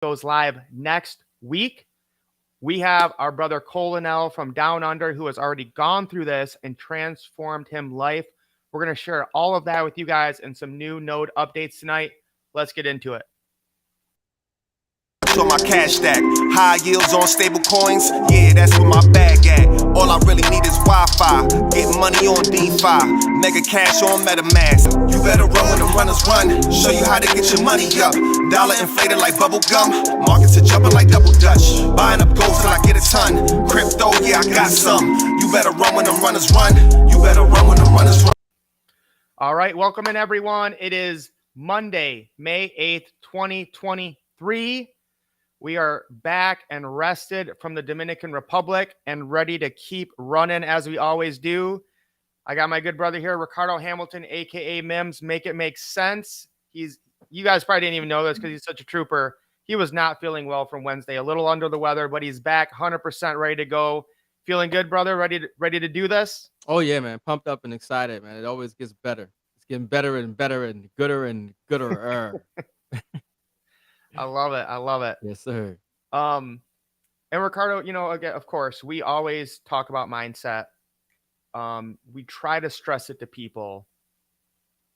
goes live next week. We have our brother Coel from Down Under who has already gone through this and transformed him life. We're going to share all of that with you guys and some new node updates tonight. Let's get into it. On my cash stack, high yields on stable coins, yeah, that's where my bag at. All I really need is Wi-Fi, get money on DeFi, mega cash on MetaMask. You better run when the runners run, show you how to get your money up. Dollar inflated like bubble gum, markets are jumping like double dutch. Buying up gold till I get a ton, crypto, yeah, I got some. You better run when the runners run, you better run when the runners run. All right, welcome in everyone. It is Monday, May 8th, 2023. We are back and rested from the Dominican Republic and ready to keep running as we always do. I got my good brother here, Ricardo Hamilton, aka Mims. Make it make sense. You guys probably didn't even know this because he's such a trooper. He was not feeling well from Wednesday, a little under the weather, but he's back 100% ready to go. Feeling good, brother? Ready to do this? Oh yeah, man. Pumped up and excited, man. It always gets better. It's getting better and better and gooder. I love it. Yes, sir. And Ricardo, again, of course, we always talk about mindset. We try to stress it to people,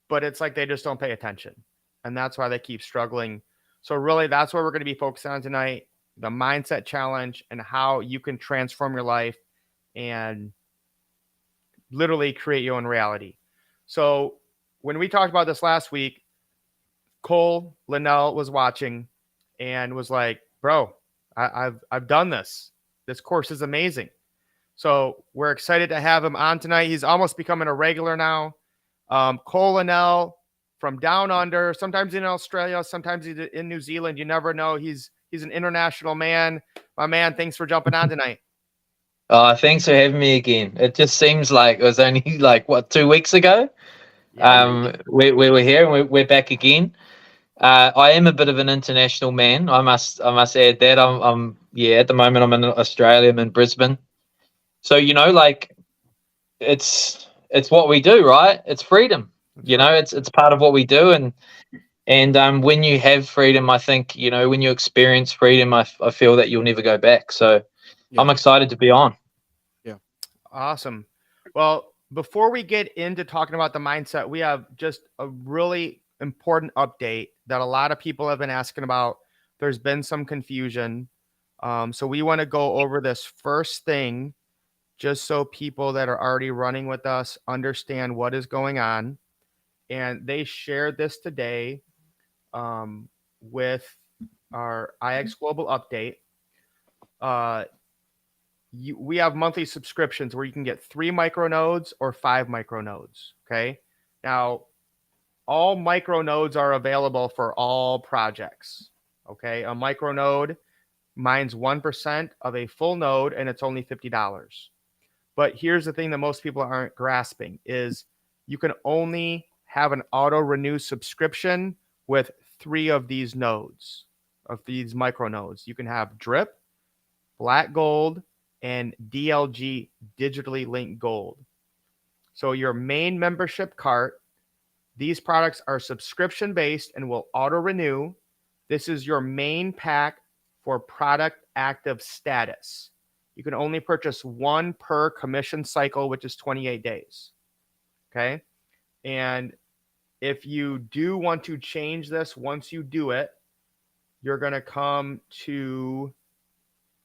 but it's like they just don't pay attention. And that's why they keep struggling. So really, that's what we're going to be focusing on tonight, the mindset challenge and how you can transform your life and literally create your own reality. So when we talked about this last week, Cole Linnell was watching and was like, bro, I've done this. This course is amazing. So we're excited to have him on tonight. He's almost becoming a regular now. Cole Linnell from Down Under, sometimes in Australia, sometimes in New Zealand. You never know. He's an international man. My man, thanks for jumping on tonight. Thanks for having me again. It just seems like it was only 2 weeks ago. Yeah, we were here and we're back again. I am a bit of an international man. I must add that. I'm at the moment I'm in Australia. I'm in Brisbane. So it's what we do, right? It's freedom. It's part of what we do, and when you have freedom, I think when you experience freedom, I feel that you'll never go back. So yeah. I'm excited to be on. Yeah, awesome. Well, before we get into talking about the mindset, we have just a really important update that a lot of people have been asking about. There's been some confusion. So we want to go over this first thing just so people that are already running with us understand what is going on. And they shared this today with our IX Global update. We have monthly subscriptions where you can get 3 micronodes or 5 micronodes. Okay. Now, all micronodes are available for all projects. Okay. A micronode mines 1% of a full node and it's only $50. But here's the thing that most people aren't grasping is you can only have an auto renew subscription with 3 of these nodes, of these micronodes. You can have drip, black gold, and DLG, digitally linked gold. So your main membership cart, these products are subscription based and will auto renew. This is your main pack for product active status. You can only purchase 1 per commission cycle, which is 28 days. Okay. And if you do want to change this, once you do it, you're going to come to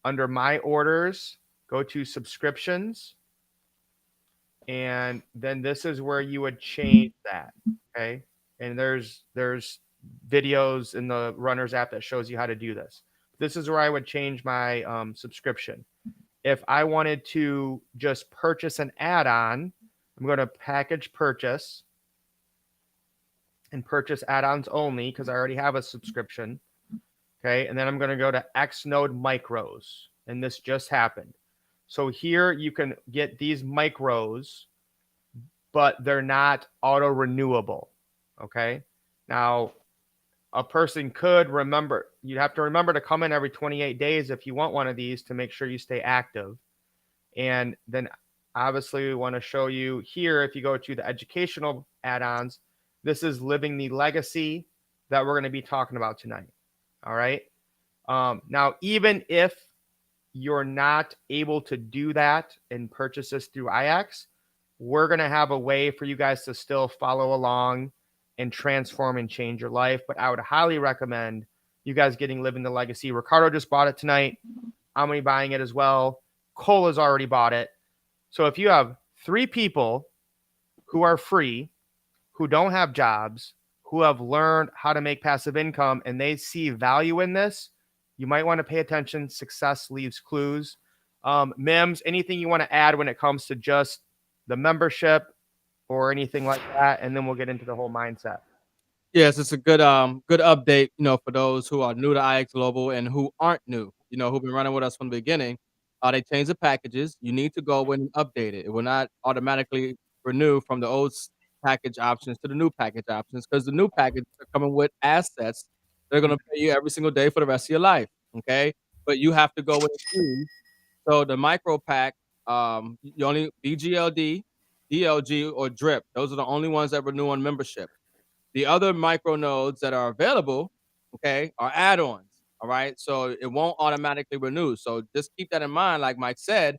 under my orders, go to subscriptions. And then this is where you would change that. Okay. And there's videos in the Runners app that shows you how to do this. This is where I would change my subscription. If I wanted to just purchase an add-on, I'm going to package purchase and purchase add-ons only because I already have a subscription. Okay. And then I'm going to go to X node micros. And this just happened. So here you can get these micros, but they're not auto renewable. Okay. Now, a person could remember, you'd have to remember to come in every 28 days if you want one of these to make sure you stay active. And then obviously we want to show you here, if you go to the educational add-ons, this is living the legacy that we're going to be talking about tonight. All right. Now, even if you're not able to do that and purchase this through IX, we're going to have a way for you guys to still follow along and transform and change your life. But I would highly recommend you guys getting Living the Legacy. Ricardo just bought it tonight. I'm going to be buying it as well. Coel has already bought it. So if you have 3 people who are free, who don't have jobs, who have learned how to make passive income, and they see value in this, you might want to pay attention. Success leaves clues. Mims, anything you want to add when it comes to just the membership or anything like that? And then we'll get into the whole mindset. Yes, it's a good update, for those who are new to IX Global and who aren't new, who've been running with us from the beginning. They changed the packages. You need to go and update it. It will not automatically renew from the old package options to the new package options, because the new packages are coming with assets they're going to pay you every single day for the rest of your life. Okay, but you have to go with it too. So the micro pack, you only BGLD, DLG, or DRIP. Those are the only ones that renew on membership. The other micro nodes that are available, okay, are add-ons. All right. So it won't automatically renew. So just keep that in mind, like Mike said,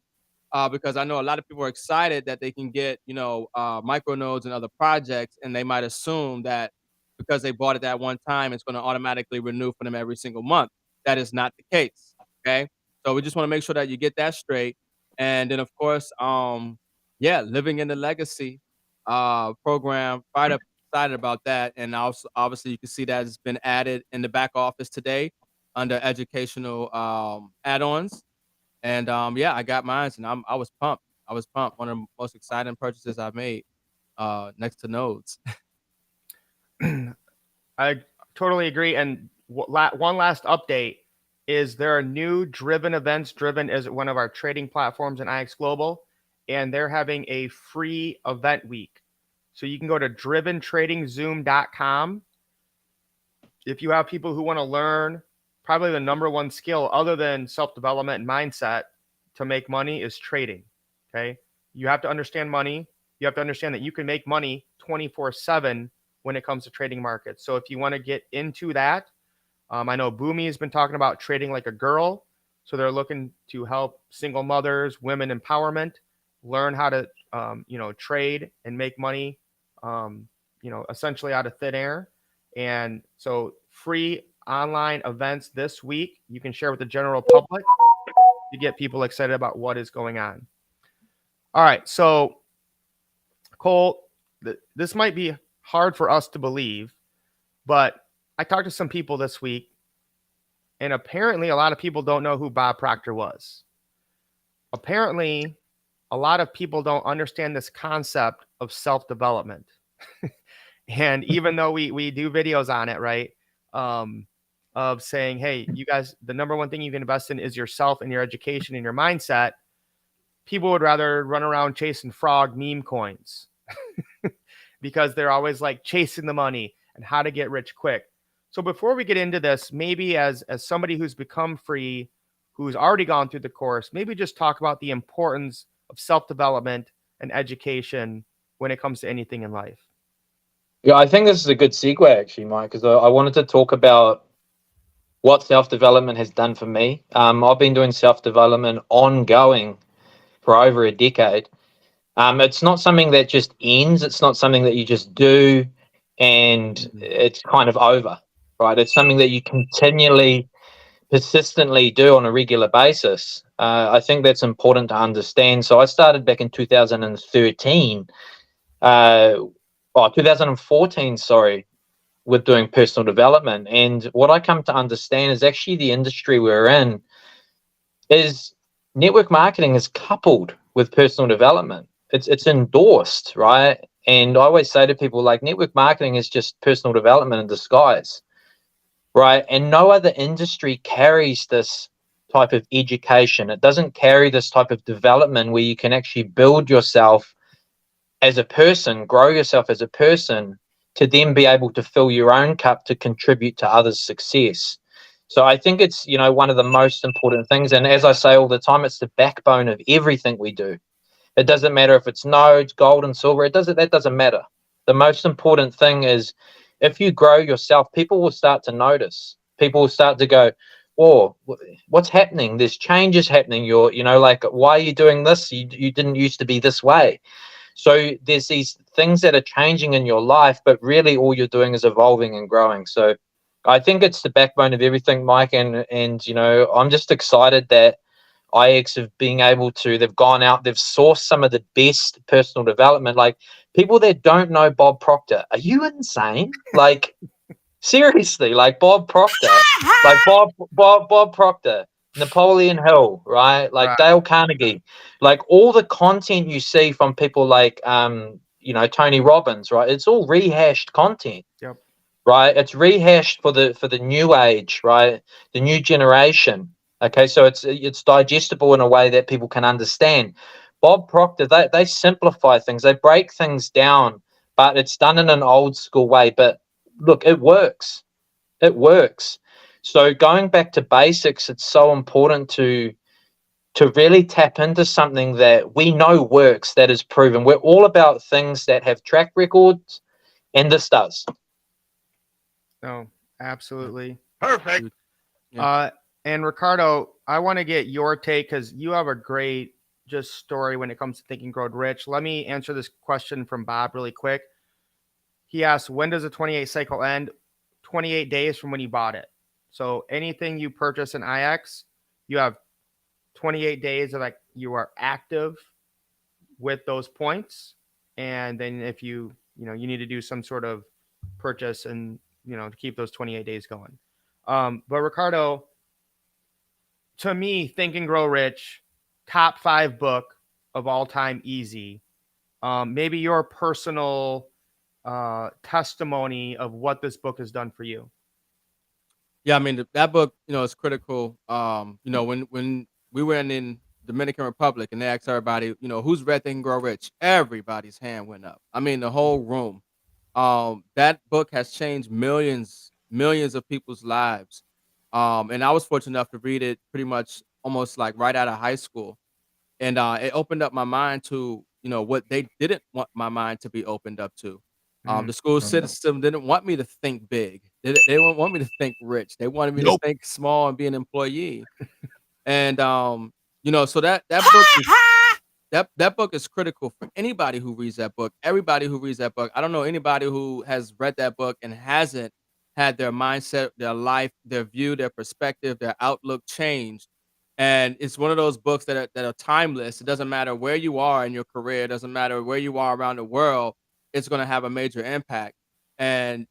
because I know a lot of people are excited that they can get, micro nodes and other projects, and they might assume that because they bought it that one time, it's going to automatically renew for them every single month. That is not the case. Okay. So we just want to make sure that you get that straight. And then, of course, Living in the Legacy program, right up excited about that. And also, obviously, you can see that it's been added in the back office today under educational add-ons. And I got mine, and I was pumped. I was pumped. One of the most exciting purchases I've made, next to nodes. I totally agree. And one last update is there are new Driven events. Driven is one of our trading platforms in IX Global, and they're having a free event week. So you can go to driventradingzoom.com. If you have people who want to learn, probably the number one skill other than self-development and mindset to make money is trading. Okay. You have to understand money. You have to understand that you can make money 24/7 when it comes to trading markets. So if you want to get into that, I know Boomy has been talking about trading like a girl. So they're looking to help single mothers, women empowerment, learn how to, trade and make money, essentially out of thin air. And so free online events this week, you can share with the general public to get people excited about what is going on. All right. So Coel, this might be hard for us to believe, but I talked to some people this week, and apparently a lot of people don't know who Bob Proctor was. Apparently, a lot of people don't understand this concept of self-development. And even though we do videos on it, right, of saying, hey, you guys, the number one thing you can invest in is yourself and your education and your mindset, people would rather run around chasing frog meme coins because they're always like chasing the money and how to get rich quick. So before we get into this, maybe as somebody who's become free, who's already gone through the course, maybe just talk about the importance of self-development and education when it comes to anything in life. Yeah, I think this is a good segue, actually, Mike, because I wanted to talk about what self-development has done for me. I've been doing self-development ongoing for over a decade. It's not something that just ends. It's not something that you just do and it's kind of over, right? It's something that you continually, persistently do on a regular basis. I think that's important to understand. So I started back in 2013, 2014, sorry, with doing personal development. And what I come to understand is actually the industry we're in is network marketing is coupled with personal development. It's endorsed, right? And I always say to people, like, network marketing is just personal development in disguise, right? And no other industry carries this type of education. It doesn't carry this type of development where you can actually build yourself as a person, grow yourself as a person, to then be able to fill your own cup to contribute to others' success. So I think it's, one of the most important things. And as I say all the time, it's the backbone of everything we do. It doesn't matter if it's nodes, gold and silver. That doesn't matter. The most important thing is if you grow yourself, people will start to notice. People will start to go, or what's happening? There's changes happening. You know, like, why are you doing this? You didn't used to be this way. So there's these things that are changing in your life, but really all you're doing is evolving and growing. So I think it's the backbone of everything, Mike. And you know, I'm just excited that IX have been able to, they've gone out, they've sourced some of the best personal development. Like, people that don't know Bob Proctor, are you insane? Like, seriously, like Bob Proctor, like Bob Proctor, Napoleon Hill, right? Like Right. Dale Carnegie, like all the content you see from people like you know, Tony Robbins, right? It's all rehashed content, Yep. right? It's rehashed for the new age, right? The new generation. Okay, so it's digestible in a way that people can understand. Bob Proctor, they simplify things, they break things down, but it's done in an old school way. But look, it works. It works. So going back to basics, it's so important to really tap into something that we know works, that is proven. We're all about things that have track records, and this does. No, absolutely. Perfect. Yeah. And Ricardo, I want to get your take because you have a great just story when it comes to Think and Grow Rich. Let me answer this question from Bob really quick. He asked, when does the 28 cycle end? 28 days from when you bought it. So anything you purchase in IX, you have 28 days of like you are active with those points. And then if you you need to do some sort of purchase and, to keep those 28 days going. But Ricardo, to me, Think and Grow Rich, top 5 book of all time, easy. Maybe your personal testimony of what this book has done for you. Yeah, I mean that book, is critical. When we were in Dominican Republic and they asked everybody, who's read Think and Grow Rich? Everybody's hand went up. I mean, the whole room. That book has changed millions of people's lives. And I was fortunate enough to read it pretty much almost like right out of high school. And it opened up my mind to, what they didn't want my mind to be opened up to. The school system didn't want me to think big. They didn't want me to think rich. They wanted me to think small and be an employee. And so that book is that book is critical for anybody who reads that book. Everybody who reads that book. I don't know anybody who has read that book and hasn't had their mindset, their life, their view, their perspective, their outlook changed. And it's one of those books that are timeless. It doesn't matter where you are in your career, it doesn't matter where you are around the world, it's gonna have a major impact. And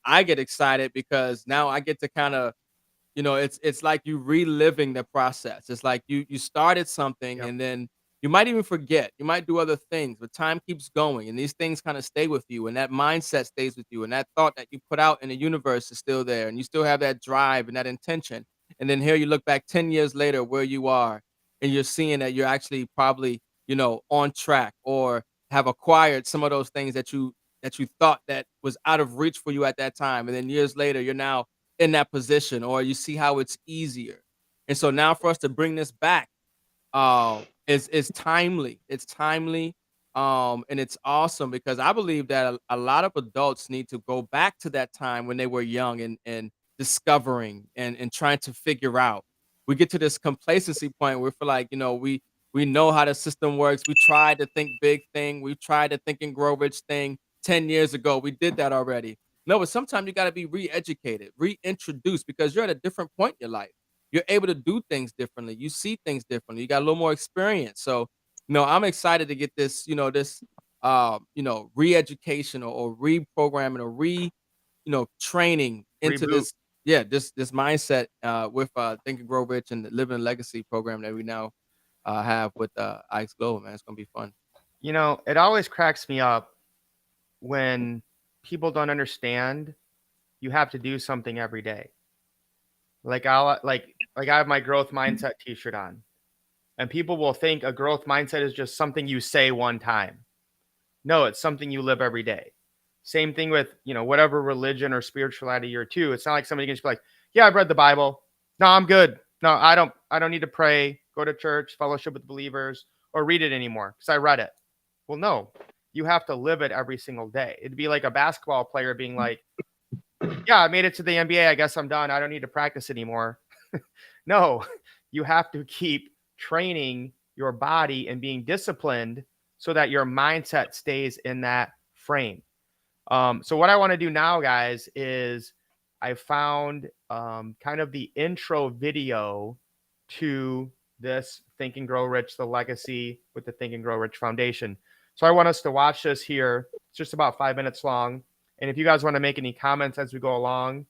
I get excited because now I get to kind of it's like you reliving the process. It's like you started something Yep. and then you might even forget. You might do other things, but time keeps going and these things kind of stay with you and that mindset stays with you and that thought that you put out in the universe is still there and you still have that drive and that intention. And then here you look back 10 years later where you are and you're seeing that you're actually probably, on track or have acquired some of those things that you thought that was out of reach for you at that time. And then years later, you're now in that position or you see how it's easier. And so now for us to bring this back is timely. It's timely. And it's awesome because I believe that a lot of adults need to go back to that time when they were young and discovering and trying to figure out. We get to this complacency point where we feel like, we know how the system works. We tried to think big thing. We tried to think and grow rich thing 10 years ago. We did that already. No, but sometimes you got to be re-educated, reintroduced because you're at a different point in your life. You're able to do things differently. You see things differently. You got a little more experience. So, I'm excited to get this, re-education or reprogramming or training into Reboot. this mindset with Think and Grow Rich and the Living Legacy program that we now have with IX Global, man. It's gonna be fun. It always cracks me up when people don't understand you have to do something every day. Like I have my growth mindset t-shirt on. And people will think a growth mindset is just something you say one time. No, it's something you live every day. Same thing with, whatever religion or spirituality you're to. It's not like somebody can just be like, yeah, I've read the Bible. No, I'm good. No, I don't need to pray, go to church, fellowship with believers, or read it anymore because I read it. Well, no, you have to live it every single day. It'd be like a basketball player being like, yeah, I made it to the NBA. I guess I'm done. I don't need to practice anymore. No, you have to keep training your body and being disciplined so that your mindset stays in that frame. So what I want to do now, guys, is I found kind of the intro video to this Think and Grow Rich, the legacy with the Think and Grow Rich Foundation. So I want us to watch this here. It's just about 5 minutes long. And if you guys want to make any comments as we go along,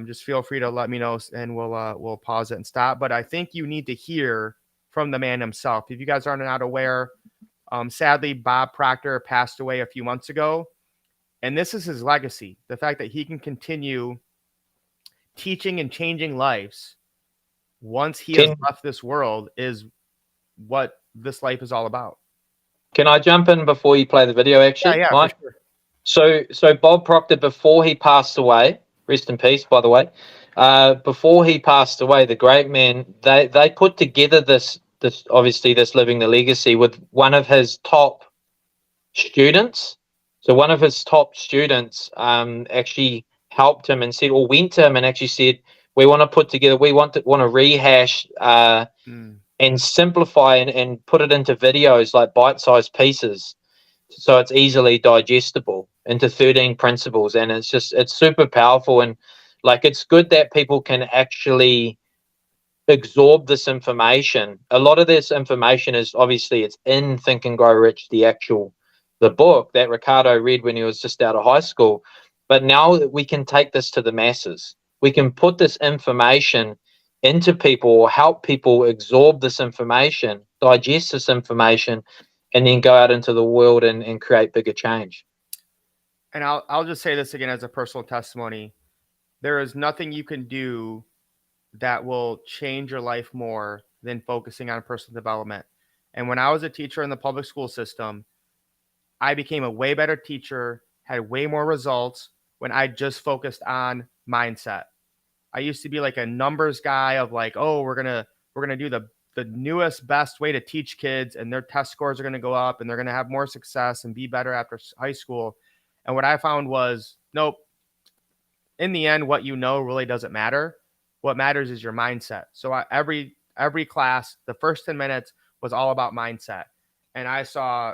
just feel free to let me know, and we'll pause it and stop. But I think you need to hear from the man himself. If you guys are not aware, sadly, Bob Proctor passed away a few months ago. And this is his legacy. The fact that he can continue teaching and changing lives once he has left this world is what this life is all about. Can I jump in before you play the video, actually, Yeah, Mike? for sure. So Bob Proctor, before he passed away, rest in peace, by the way, before he passed away, the great man, they put together this obviously this Living the Legacy with one of his top students. So one of his top students actually helped him and said, or went to him and actually said, we want to put together, we want to rehash and simplify and put it into videos, like bite-sized pieces, so it's easily digestible into 13 principles. And it's super powerful. And like, it's good that people can actually absorb this information. A lot of this information is obviously it's in Think and Grow Rich, the book that Ricardo read when he was just out of high school. But now we can take this to the masses. We can put this information into people, or help people absorb this information, digest this information, and then go out into the world and create bigger change. And I'll just say this again as a personal testimony. There is nothing you can do that will change your life more than focusing on personal development. And when I was a teacher in the public school system, I became a way better teacher, had way more results when I just focused on mindset. I used to be like a numbers guy of like, oh, we're gonna do the newest, best way to teach kids, and their test scores are gonna go up, and they're gonna have more success and be better after high school. And what I found was, nope. In the end, what you know really doesn't matter. What matters is your mindset. So every class, the first 10 minutes was all about mindset, and I saw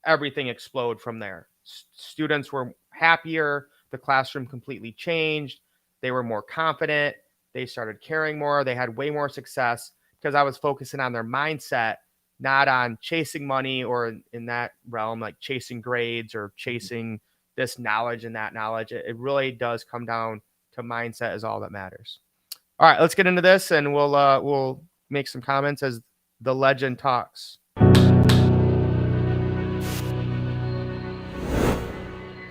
everything explode from there. Students were happier. The classroom completely changed. They were more confident. They started caring more. They had way more success because I was focusing on their mindset, not on chasing money, or in that realm, like chasing grades or chasing this knowledge and that knowledge. It really does come down to mindset is all that matters. All right, let's get into this, and we'll make some comments as the legend talks.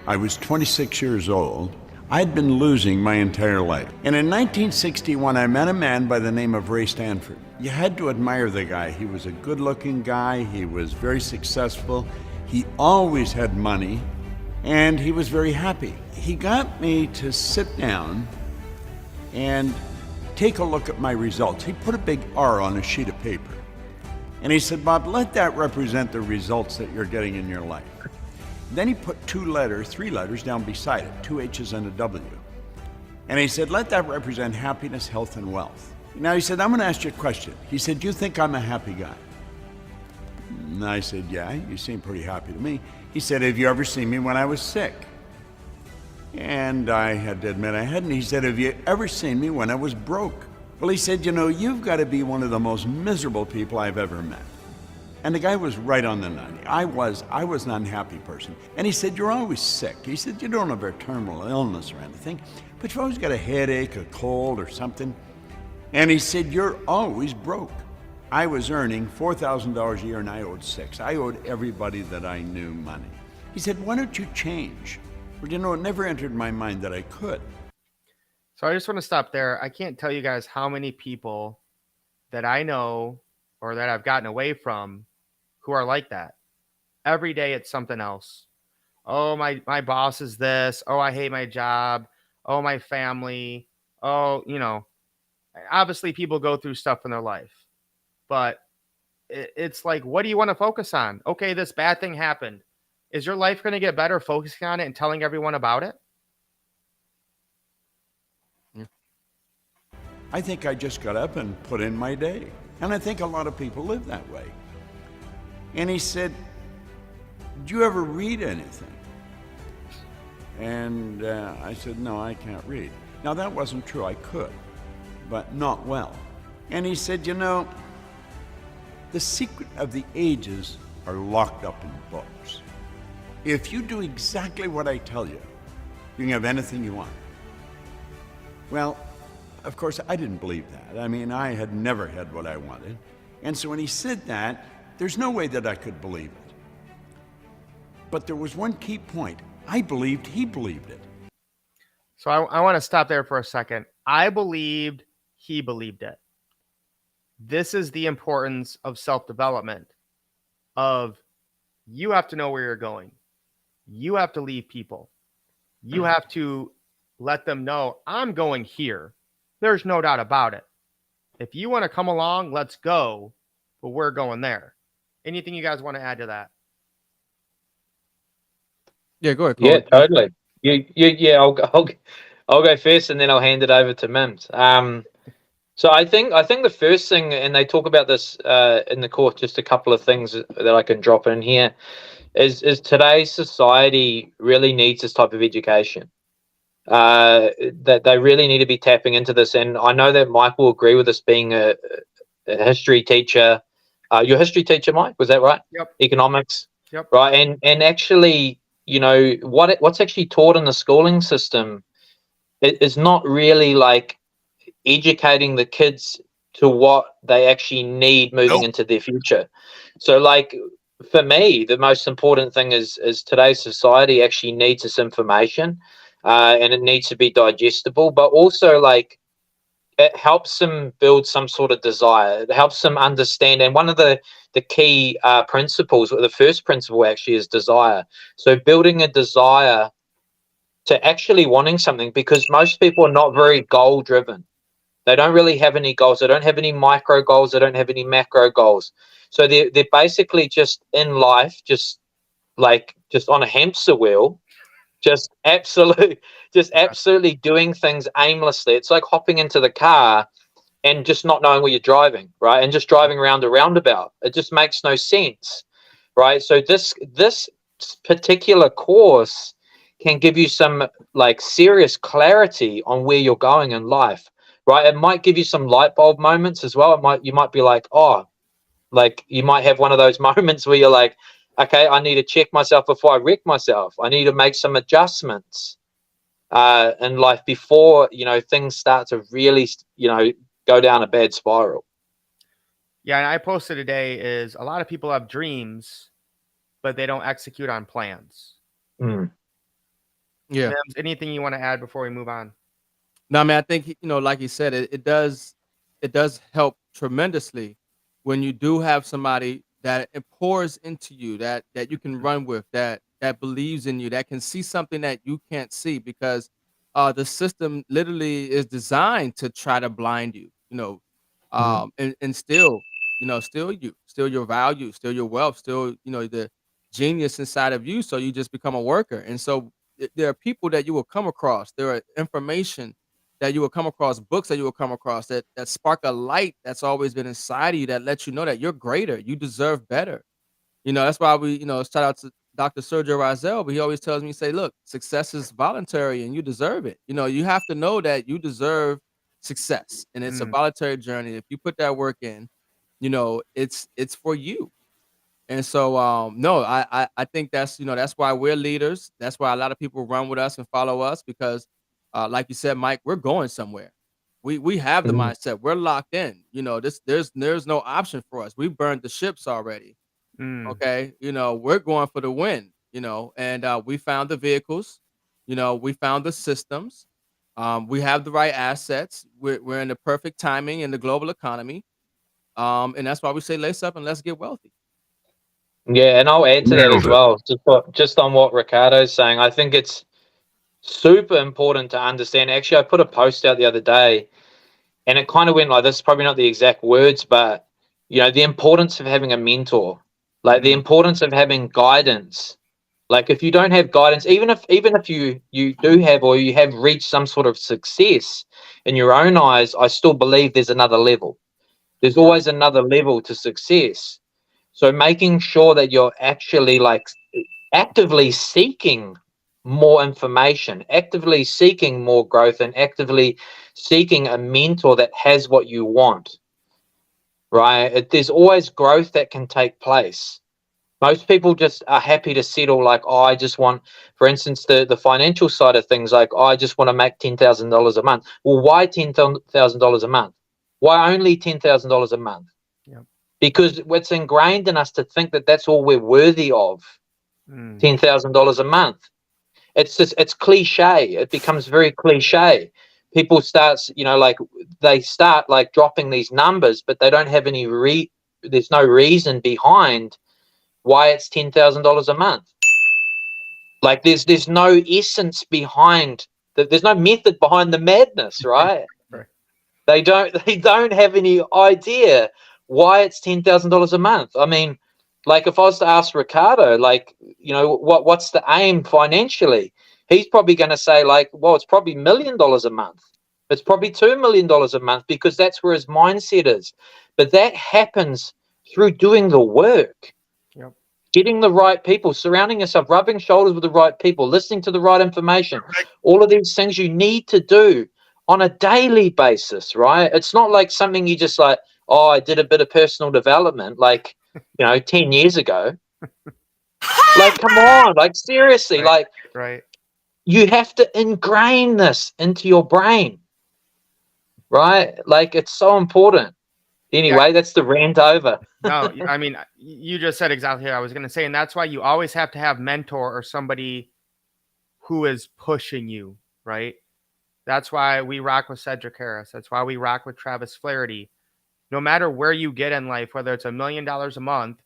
I was 26 years old. I'd been losing my entire life. And in 1961, I met a man by the name of Ray Stanford. You had to admire the guy. He was a good-looking guy. He was very successful. He always had money, and he was very happy. He got me to sit down and take a look at my results. He put a big R on a sheet of paper. And he said, Bob, let that represent the results that you're getting in your life. Then he put three letters down beside it, 2 H's and a W. And he said, let that represent happiness, health, and wealth. Now he said, I'm gonna ask you a question. He said, do you think I'm a happy guy? And I said, yeah, you seem pretty happy to me. He said, have you ever seen me when I was sick? And I had to admit I hadn't. He said, have you ever seen me when I was broke? Well, he said, you know, you've got to be one of the most miserable people I've ever met. And the guy was right on the money. I was an unhappy person. And he said, you're always sick. He said, you don't have a terminal illness or anything, but you've always got a headache, a cold, or something. And he said, you're always broke. I was earning $4,000 a year and I owed $6,000. I owed everybody that I knew money. He said, why don't you change? Well, you know, it never entered my mind that I could. So I just want to stop there. I can't tell you guys how many people that I know or that I've gotten away from who are like that. Every day it's something else. Oh, my boss is this. Oh, I hate my job. Oh, my family. Oh, you know, obviously people go through stuff in their life, but it's like, what do you want to focus on? Okay, this bad thing happened. Is your life going to get better focusing on it and telling everyone about it? I think I just got up and put in my day. And I think a lot of people live that way. And he said, "Do you ever read anything?" And I said, "No, I can't read." Now, that wasn't true. I could, but not well. And he said, "You know, the secret of the ages are locked up in books. If you do exactly what I tell you, you can have anything you want." Well, of course, I didn't believe that. I mean, I had never had what I wanted. And so when he said that, there's no way that I could believe it. But there was one key point. I believed he believed it. So I want to stop there for a second. I believed he believed it. This is the importance of self-development, of you have to know where you're going. You have to leave people. You have to let them know, I'm going here. There's no doubt about it. If you want to come along, let's go, but we're going there. Anything you guys want to add to that? Yeah, go ahead, Coel. Yeah, totally. Yeah. I'll go first, and then I'll hand it over to Mims. So I think the first thing, and they talk about this in the course, just a couple of things that I can drop in here, is today's society really needs this type of education. That they really need to be tapping into this, and I know that Mike will agree with this, being a history teacher. Your history teacher, Mike, was that right? Yep. Economics. Yep. Right, and actually, you know, what's actually taught in the schooling system is not really like educating the kids to what they actually need moving into their future. So, like, for me, the most important thing is today's society actually needs this information, and it needs to be digestible, but also, like, it helps them build some sort of desire. It helps them understand. And one of the key principles, or the first principle actually, is desire. So building a desire to actually wanting something, because most people are not very goal driven. They don't really have any goals. They don't have any micro goals. They don't have any macro goals. So they're basically just in life, just on a hamster wheel, just absolutely doing things aimlessly. It's like hopping into the car and just not knowing where you're driving, right? And just driving around a roundabout. It just makes no sense, right? So this particular course can give you some like serious clarity on where you're going in life, right? It might give you some light bulb moments as well. You might be like, oh, like you might have one of those moments where you're like, okay, I need to check myself before I wreck myself. I need to make some adjustments in life before, you know, things start to really, you know, go down a bad spiral. Yeah, and I posted today is a lot of people have dreams, but they don't execute on plans. Mm. Yeah. Mims, anything you want to add before we move on? No, I mean, I think, you know, like you said, it does help tremendously when you do have somebody that it pours into you, that you can run with, that believes in you, that can see something that you can't see, because the system literally is designed to try to blind you, you know, and still, you know, steal your value, steal your wealth, steal, you know, the genius inside of you. So you just become a worker. And so there are people that you will come across. There are information that you will come across, books that you will come across that spark a light that's always been inside of you, that lets you know that you're greater, you deserve better. You know, that's why we, you know, shout out to Dr. Sergio Rizel, but he always tells me, say, look, success is voluntary and you deserve it. You know, you have to know that you deserve success, and it's a voluntary journey. If you put that work in, you know, it's for you. And so, no, I think that's, you know, that's why we're leaders. That's why a lot of people run with us and follow us, because, like you said, Mike, we're going somewhere. We have the mindset. We're locked in. You know, there's no option for us. We burned the ships already. Okay, you know, we're going for the win. You know, and we found the vehicles. You know, we found the systems. We have the right assets. We're in the perfect timing in the global economy. And that's why we say lace up and let's get wealthy. Yeah, and I'll add to that as well. Just on what Ricardo's saying, I think it's super important to understand. Actually, I put a post out the other day, and it kind of went like this. Probably not the exact words, but you know, the importance of having a mentor, like the importance of having guidance, Like if you don't have guidance, even if you do have, or you have reached some sort of success in your own eyes, I still believe there's another level. There's always another level to success. So making sure that you're actually like actively seeking more information, actively seeking more growth, and actively seeking a mentor that has what you want, right? There's always growth that can take place. Most people just are happy to settle, like, oh, I just want, for instance, the financial side of things, like, oh, I just want to make $10,000 a month. Well, why $10,000 a month? Why only $10,000 a month? Yep. Because it's ingrained in us to think that that's all we're worthy of, $10,000 a month. It's cliche. It becomes very cliche. People start, like they start like dropping these numbers, but they don't have any there's no reason behind why it's $10,000 a month. Like there's no essence behind there's no method behind the madness, right? Right. They don't have any idea why it's $10,000 a month. I mean, like if I was to ask Ricardo, like, what's the aim financially? He's probably going to say like, well, it's probably $1 million a month. It's probably $2 million a month, because that's where his mindset is. But that happens through doing the work. Yep. Getting the right people, surrounding yourself, rubbing shoulders with the right people, listening to the right information. All of these things you need to do on a daily basis, right? It's not like something you just like, oh, I did a bit of personal development, like, 10 years ago. Like, come on, like seriously, like Right. you have to ingrain this into your brain, right? Like it's so important. Anyway, that's the rant over. No, I mean, you just said exactly what I was going to say. And that's why you always have to have mentor or somebody who is pushing you, right? That's why we rock with Cedric Harris. That's why we rock with Travis Flaherty. No matter where you get in life, whether it's $1 million a month,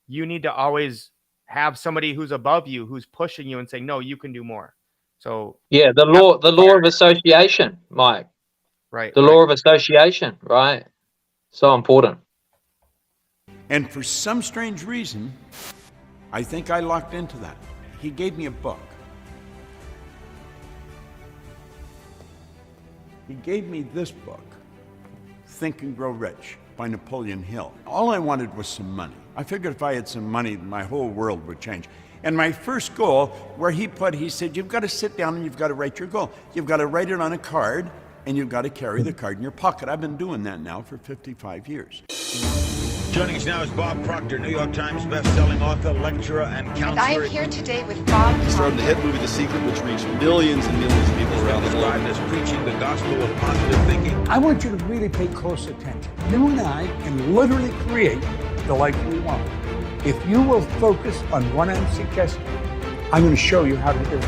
you need to always have somebody who's above you, who's pushing you and saying, no, you can do more. So yeah, the law of association, Mike. Right. The law of association, right? So important. And for some strange reason, I think I locked into that. He gave me a book. He gave me this book, Think and Grow Rich by Napoleon Hill. All I wanted was some money. I figured if I had some money, my whole world would change. And my first goal, where he said, you've got to sit down and you've got to write your goal. You've got to write it on a card, and you've got to carry the card in your pocket. I've been doing that now for 55 years. Joining us now is Bob Proctor, New York Times best-selling author, lecturer, and counselor. And I am here today with Bob. He starred in the hit movie The Secret, which reached millions and millions of people around the globe. Described as preaching the gospel of positive thinking. I want you to really pay close attention. You and I can literally create the life we want. If you will focus on what I'm suggesting, I'm going to show you how to do it.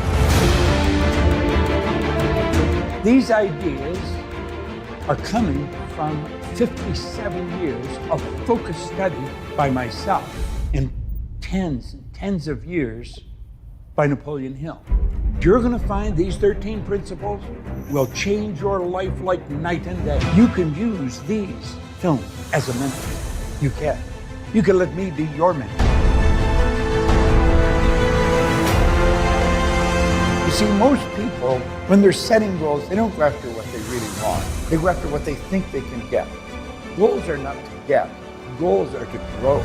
These ideas are coming from 57 years of focused study by myself and tens and tens of years by Napoleon Hill. You're going to find these 13 principles will change your life like night and day. You can use these films as a mentor. You can. You can let me be your mentor. You see, most people, when they're setting goals, they don't go after what they really want. They go after what they think they can get. Goals are not to get. Goals are to grow.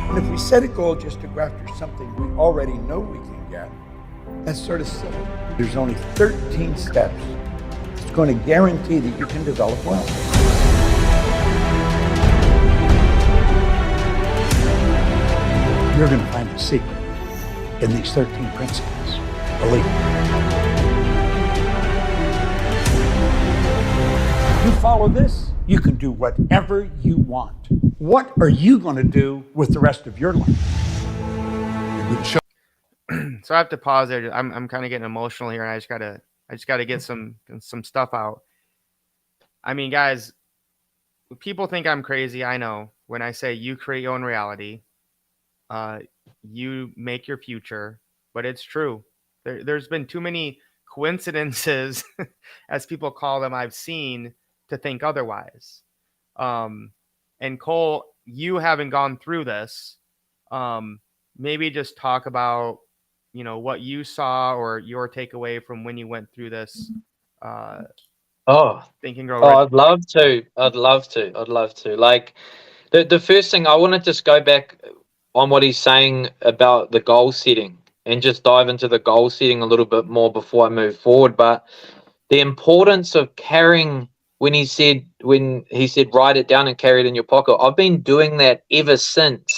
And if we set a goal just to go after something we already know we can get, that's sort of silly. There's only 13 steps. It's going to guarantee that you can develop wealth. You're going to find the secret in these 13 principles. Believe me. You follow this, you can do whatever you want. What are you going to do with the rest of your life? So I have to pause there. I'm kind of getting emotional here, and I just gotta get some stuff out. I mean, guys, people think I'm crazy. I know when I say you create your own reality, you make your future, but it's true. There's been too many coincidences, as people call them, I've seen to think otherwise. And Coel, you having gone through this, maybe just talk about, what you saw or your takeaway from when you went through this Oh, Think and Grow oh, Rich. I'd love to. I'd love to. I'd love to. Like the first thing I want to just go back on what he's saying about the goal setting and just dive into the goal setting a little bit more before I move forward. But the importance of carrying when he said write it down and carry it in your pocket. I've been doing that ever since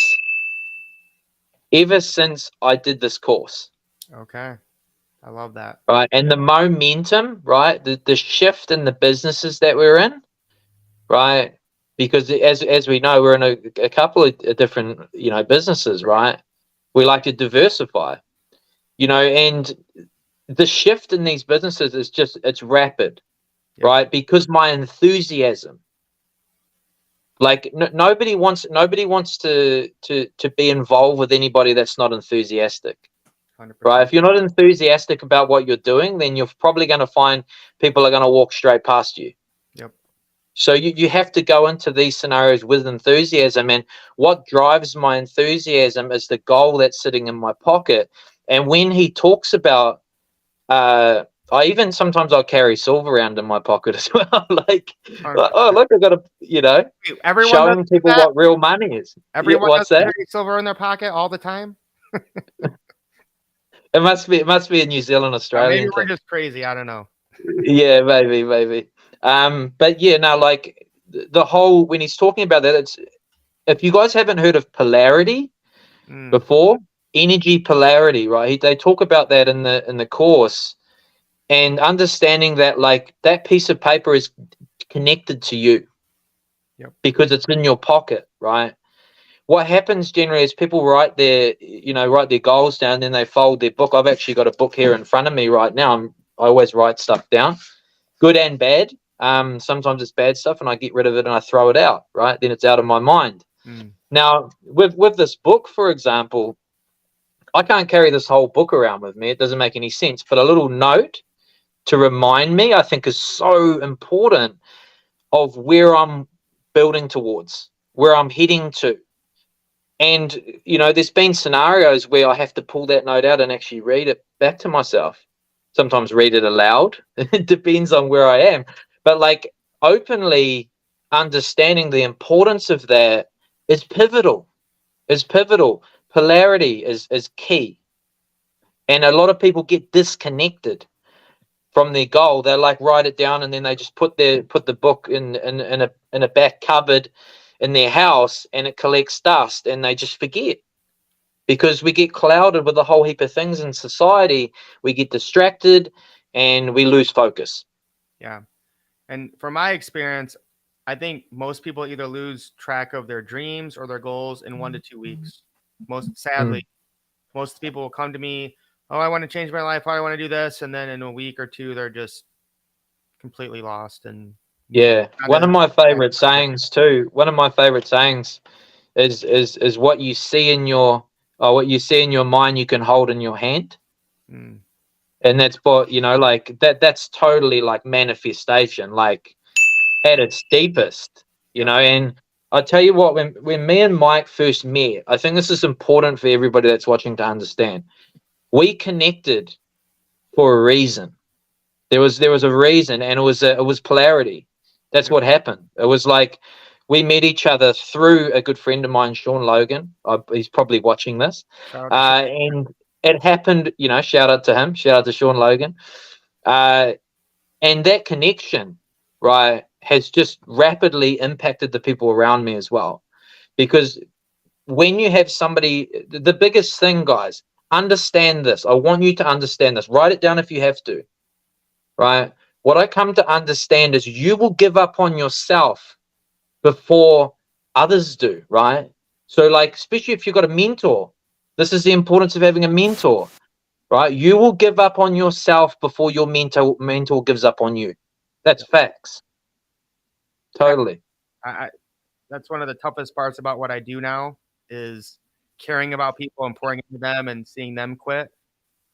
I did this course. Okay. I love that. Right. And the momentum, right? The shift in the businesses that we're in, right? Because as we know, we're in a couple of different, businesses, right? We like to diversify, and the shift in these businesses is it's rapid, Yep. right? Because my enthusiasm, like nobody wants to be involved with anybody that's not enthusiastic. 100%. Right. If you're not enthusiastic about what you're doing, then you're probably going to find people are going to walk straight past you. Yep. So you have to go into these scenarios with enthusiasm. And what drives my enthusiasm is the goal that's sitting in my pocket. And when he talks about, sometimes I'll carry silver around in my pocket as well. like, 100%. oh, look, I got Everyone showing doesn't do people that. what real money is. Everyone What's doesn't that? carry silver in their pocket all the time. It must be a New Zealand, Or Australian maybe we're thing. just crazy. I don't know. Yeah, maybe. But yeah, no, like the whole when he's talking about that, it's if you guys haven't heard of polarity before, energy polarity, right? They talk about that in the course, and understanding that like that piece of paper is connected to you, because it's in your pocket, right? What happens generally is people write their goals down, then they fold their book. I've actually got a book here in front of me right now. I always write stuff down, good and bad. Sometimes it's bad stuff, and I get rid of it and I throw it out. Right, then it's out of my mind. Now, with this book, for example, I can't carry this whole book around with me. It doesn't make any sense. But a little note to remind me, I think, is so important of where I'm building towards, where I'm heading to. And, there's been scenarios where I have to pull that note out and actually read it back to myself. Sometimes read it aloud. It depends on where I am. But like openly understanding the importance of that is pivotal. Polarity is key. And a lot of people get disconnected from their goal. They like write it down and then they just put the book in a back cupboard in their house, and it collects dust, and they just forget, because we get clouded with a whole heap of things in society. We get distracted and we lose focus. Yeah. And from my experience, I think most people either lose track of their dreams or their goals in 1 to 2 weeks. Sadly, most people will come to me, oh, I want to change my life. I want to do this. And then in a week or two, they're just completely lost. And yeah, one of my favorite sayings too. One of my favorite sayings is what you see in your mind, you can hold in your hand. And that's what, like that's totally like manifestation, like at its deepest, and I tell you what, when me and Mike first met, I think this is important for everybody that's watching to understand. We connected for a reason. There was a reason, and it was polarity. That's what happened. It was like we met each other through a good friend of mine, Sean Logan. He's probably watching this. And it happened, shout out to him, shout out to Sean Logan. And that connection, right, has just rapidly impacted the people around me as well. Because when you have somebody, the biggest thing, guys, understand this. I want you to understand this. Write it down if you have to, right? What I come to understand is you will give up on yourself before others do, right? So like, especially if you've got a mentor, this is the importance of having a mentor, right? You will give up on yourself before your mentor gives up on you. That's facts. Totally. That's one of the toughest parts about what I do now, is caring about people and pouring into them and seeing them quit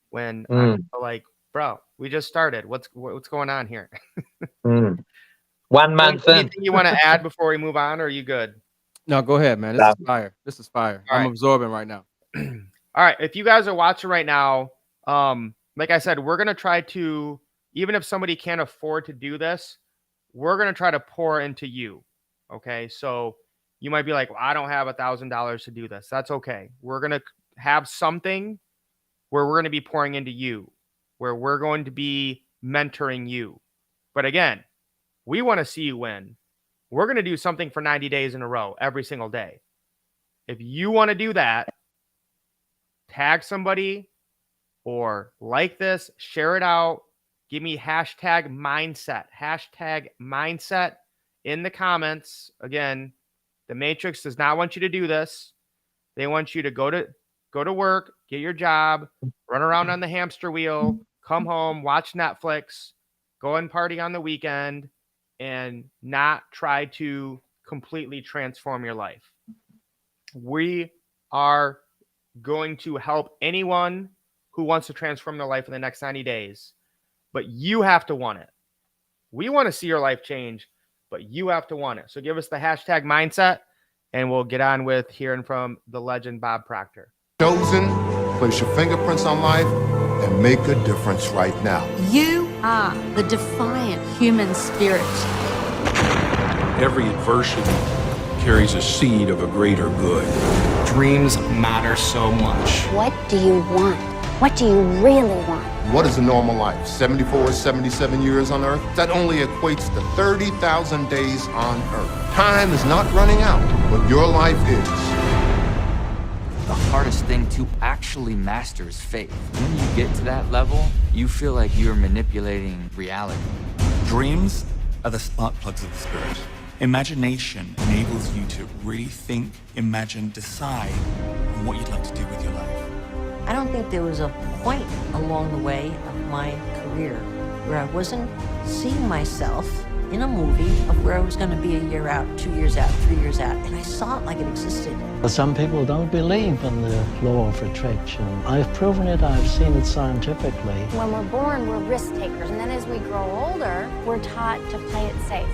when I'm like, bro, we just started. What's going on here? 1 month in. Anything you want to add before we move on, or are you good? No, go ahead, man. This is fire. This is fire. All I'm right. absorbing right now. All right, if you guys are watching right now, like I said, we're gonna try to, even if somebody can't afford to do this, we're gonna try to pour into you. Okay, so you might be like, well, I don't have $1,000 to do this. That's okay. We're gonna have something where we're gonna be pouring into you, where we're going to be mentoring you. But again, we want to see you win. We're gonna do something for 90 days in a row every single day. If you want to do that, tag somebody or like this, share it out. Give me hashtag mindset in the comments. Again, the Matrix does not want you to do this. They want you to go to work, get your job, run around on the hamster wheel, come home, watch Netflix, go and party on the weekend, and not try to completely transform your life. We are going to help anyone who wants to transform their life in the next 90 days, but you have to want it. We want to see your life change, but you have to want it. So give us the hashtag mindset, and we'll get on with hearing from the legend, Bob Proctor. Chosen, place your fingerprints on life and make a difference right now. You are the defiant human spirit. Every adversity carries a seed of a greater good. Dreams matter so much. What do you want? What do you really want? What is a normal life? 74, 77 years on Earth? That only equates to 30,000 days on Earth. Time is not running out, but your life is. The hardest thing to actually master is faith. When you get to that level, you feel like you're manipulating reality. Dreams are the spark plugs of the spirit. Imagination enables you to really think, imagine, decide on what you'd like to do with your life. I don't think there was a point along the way of my career where I wasn't seeing myself in a movie of where I was going to be a year out, 2 years out, 3 years out, and I saw it like it existed. Some people don't believe in the law of attraction. I've proven it, I've seen it scientifically. When we're born, we're risk takers, and then as we grow older, we're taught to play it safe.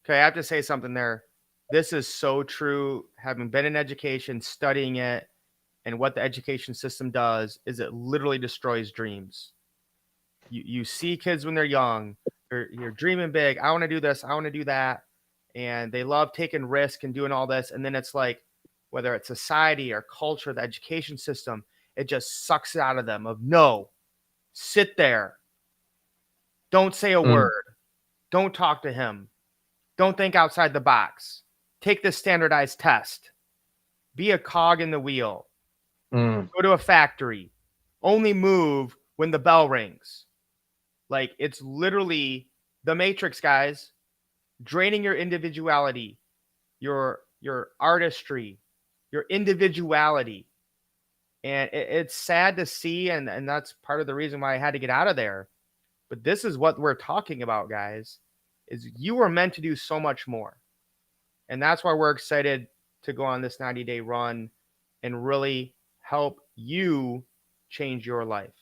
Okay, I have to say something there. This is so true. Having been in education, studying it, and what the education system does is it literally destroys dreams. You see kids when they're young, you're dreaming big. I want to do this. I want to do that. And they love taking risk and doing all this. And then it's like, whether it's society or culture, the education system, it just sucks it out of them of no, sit there. Don't say a word. Don't talk to him. Don't think outside the box. Take this standardized test. Be a cog in the wheel. Go to a factory. Only move when the bell rings. Like, it's literally the Matrix, guys. Draining your individuality, your artistry, your individuality. And it's sad to see, and that's part of the reason why I had to get out of there. But this is what we're talking about, guys, is you were meant to do so much more. And that's why we're excited to go on this 90-day run and really help you change your life.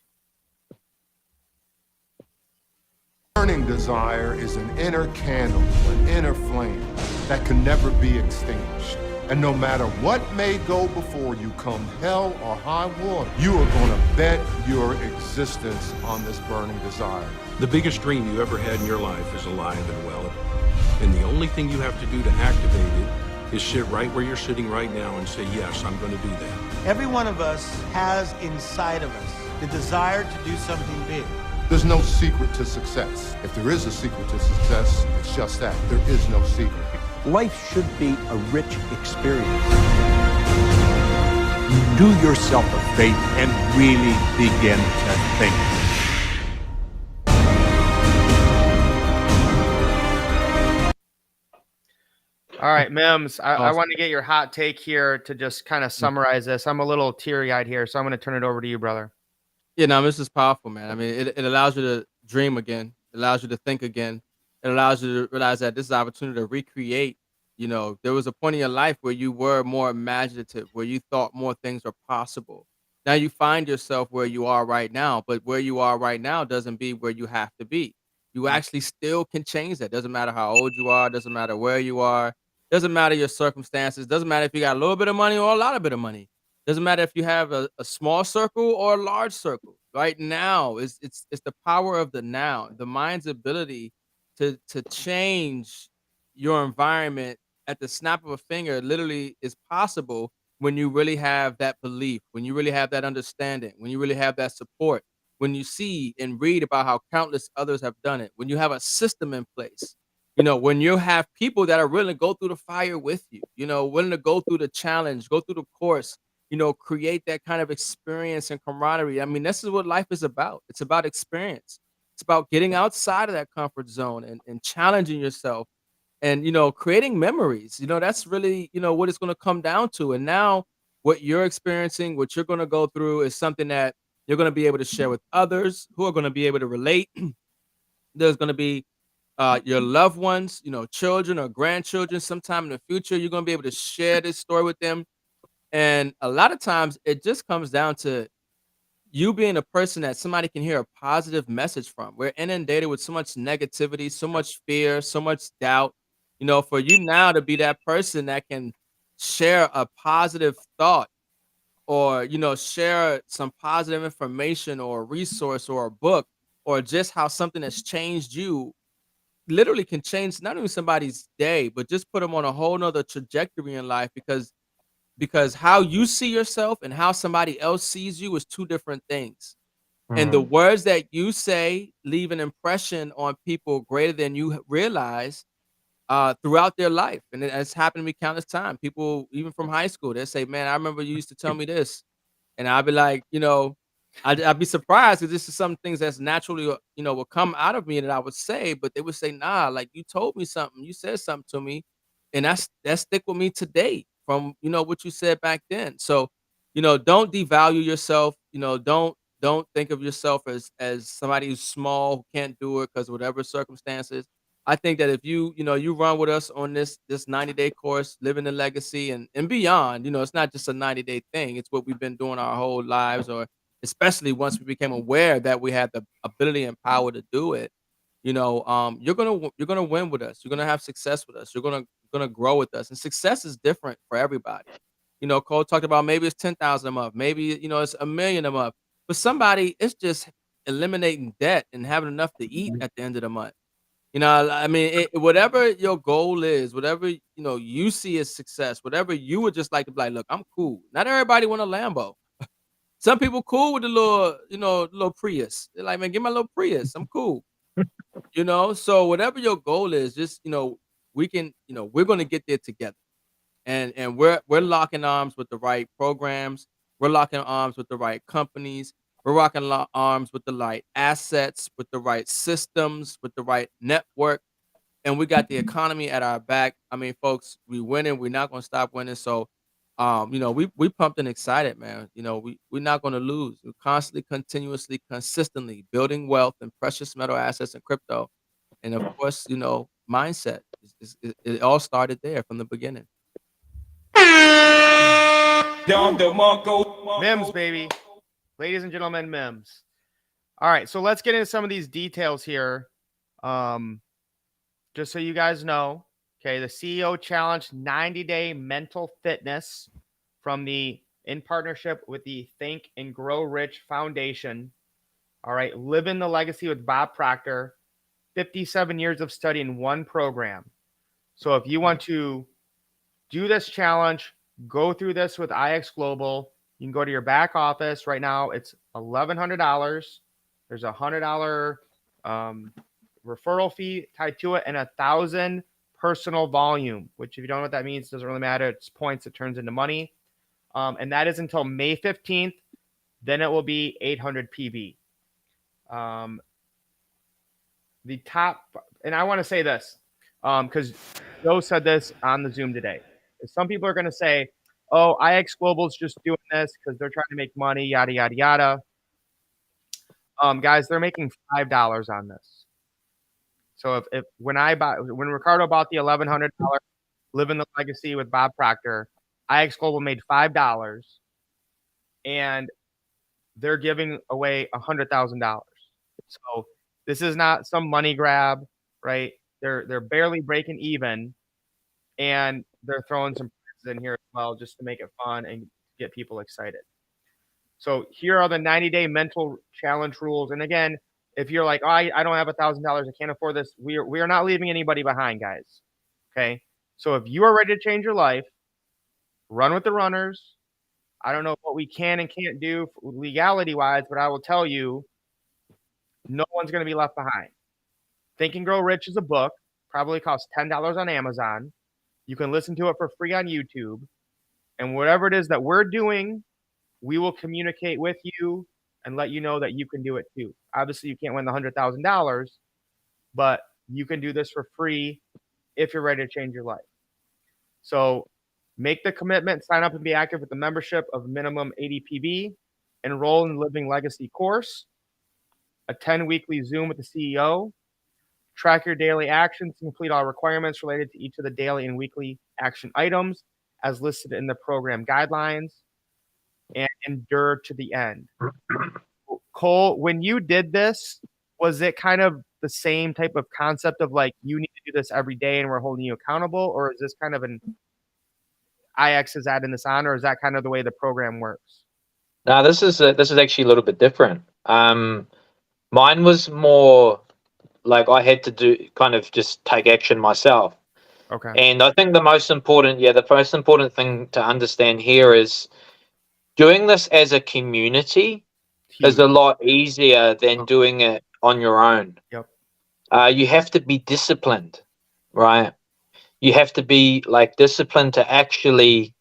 Burning desire is an inner candle, an inner flame that can never be extinguished. And no matter what may go before you, come hell or high water, you are going to bet your existence on this burning desire. The biggest dream you ever had in your life is alive and well. And the only thing you have to do to activate it is sit right where you're sitting right now and say, yes, I'm going to do that. Every one of us has inside of us the desire to do something big. There's no secret to success. If there is a secret to success, it's just that. There is no secret. Life should be a rich experience. Do yourself a favor and really begin to think. All right, Mims, I want to get your hot take here to just kind of summarize this. I'm a little teary-eyed here, so I'm going to turn it over to you, brother. Yeah, no, this is powerful, man. I mean, it allows you to dream again. It allows you to think again. It allows you to realize that this is an opportunity to recreate. You know, there was a point in your life where you were more imaginative, where you thought more things are possible. Now you find yourself where you are right now, but where you are right now doesn't be where you have to be. You actually still can change that. Doesn't matter how old you are. Doesn't matter where you are. Doesn't matter your circumstances. Doesn't matter if you got a little bit of money or a lot of bit of money. Doesn't matter if you have a small circle or a large circle. Right now, it's the power of the now, the mind's ability to change your environment at the snap of a finger. Literally, is possible when you really have that belief, when you really have that understanding, when you really have that support, when you see and read about how countless others have done it, when you have a system in place. When you have people that are willing to go through the fire with you, willing to go through the challenge, go through the course, create that kind of experience and camaraderie. I mean, this is what life is about. It's about experience. It's about getting outside of that comfort zone and challenging yourself and, creating memories. That's really, what it's going to come down to. And now what you're experiencing, what you're going to go through is something that you're going to be able to share with others who are going to be able to relate. There's going to be your loved ones, children or grandchildren sometime in the future. You're going to be able to share this story with them, and a lot of times it just comes down to you being a person that somebody can hear a positive message from. We're inundated with so much negativity, so much fear, so much doubt. For you now to be that person that can share a positive thought or, share some positive information or a resource or a book or just how something has changed you literally can change not only somebody's day, but just put them on a whole nother trajectory in life because how you see yourself and how somebody else sees you is two different things. And the Mm. words that you say leave an impression on people greater than you realize throughout their life. And it has happened to me countless times. People, even from high school, they say, "Man, I remember you used to tell me this." And I'd be like, I'd be surprised because this is some things that's naturally, will come out of me that I would say, but they would say, "Nah, like you told me something, you said something to me, and that stick with me today from what you said back then." So, don't devalue yourself. Don't think of yourself as somebody who's small who can't do it because whatever circumstances. I think that if you run with us on this 90-day course, living the legacy and beyond, it's not just a 90-day thing. It's what we've been doing our whole lives, or especially once we became aware that we had the ability and power to do it. You're gonna win with us. You're gonna have success with us. You're gonna grow with us. And success is different for everybody. Cole talked about maybe it's 10,000 a month, maybe it's a million a month. For somebody, it's just eliminating debt and having enough to eat at the end of the month. I mean, whatever your goal is, whatever you see as success, whatever you would just like to be like, look, I'm cool. Not everybody want a Lambo. Some people cool with the little, little Prius. They're like, man, give me a little Prius. I'm cool. So whatever your goal is, just we can, we're gonna get there together. And we're locking arms with the right programs. We're locking arms with the right companies. We're rocking arms with the right assets, with the right systems, with the right network, and we got the economy at our back. I mean, folks, we winning. We're not gonna stop winning. So, we pumped and excited, man. We're not gonna lose. We're constantly, continuously, consistently building wealth and precious metal assets and crypto, and of course, mindset. It all started there from the beginning. Mims, baby. Ladies and gentlemen, Mims. All right, so let's get into some of these details here. Just so you guys know, okay, the CEO Challenge 90-day mental fitness in partnership with the Think and Grow Rich Foundation. All right, living the legacy with Bob Proctor, 57 years of study in one program. So if you want to do this challenge, go through this with IX Global. You can go to your back office. Right now, it's $1,100. There's a $100 referral fee tied to it and 1,000 personal volume, which if you don't know what that means, doesn't really matter. It's points that turns into money. And that is until May 15th. Then it will be 800 PV. The top, and I want to say this because Joe said this on the Zoom today. Some people are going to say, oh, IX Global is just doing this because they're trying to make money, yada, yada, yada. Guys, they're making $5 on this. So when Ricardo bought the $1,100 Living the Legacy with Bob Proctor, IX Global made $5, and they're giving away $100,000. So this is not some money grab, right? They're barely breaking even, and they're throwing some prizes in here as well just to make it fun and get people excited. So here are the 90-day mental challenge rules. And again, if you're like, oh, I don't have $1,000, I can't afford this, we are not leaving anybody behind, guys. Okay. So if you are ready to change your life, run with the runners. I don't know what we can and can't do legality wise, but I will tell you, no one's going to be left behind. Think and Grow Rich is a book, probably costs $10 on Amazon. You can listen to it for free on YouTube. And whatever it is that we're doing, we will communicate with you and let you know that you can do it too. Obviously, you can't win the $100,000, but you can do this for free if you're ready to change your life. So make the commitment, sign up and be active with the membership of minimum 80 PB, enroll in the Living Legacy course, attend weekly Zoom with the CEO, track your daily actions, and complete all requirements related to each of the daily and weekly action items as listed in the program guidelines, and endure to the end. Cole, when you did this, was it kind of the same type of concept of like, you need to do this every day and we're holding you accountable? Or is this kind of an IX is adding this on, or is that kind of the way the program works? No, this is actually a little bit different. Mine was more like I had to do kind of just take action myself. Okay. And I think the most important thing to understand here is doing this as a community is a lot easier than doing it on your own. Yep. You have to be disciplined, right? You have to be like disciplined to actually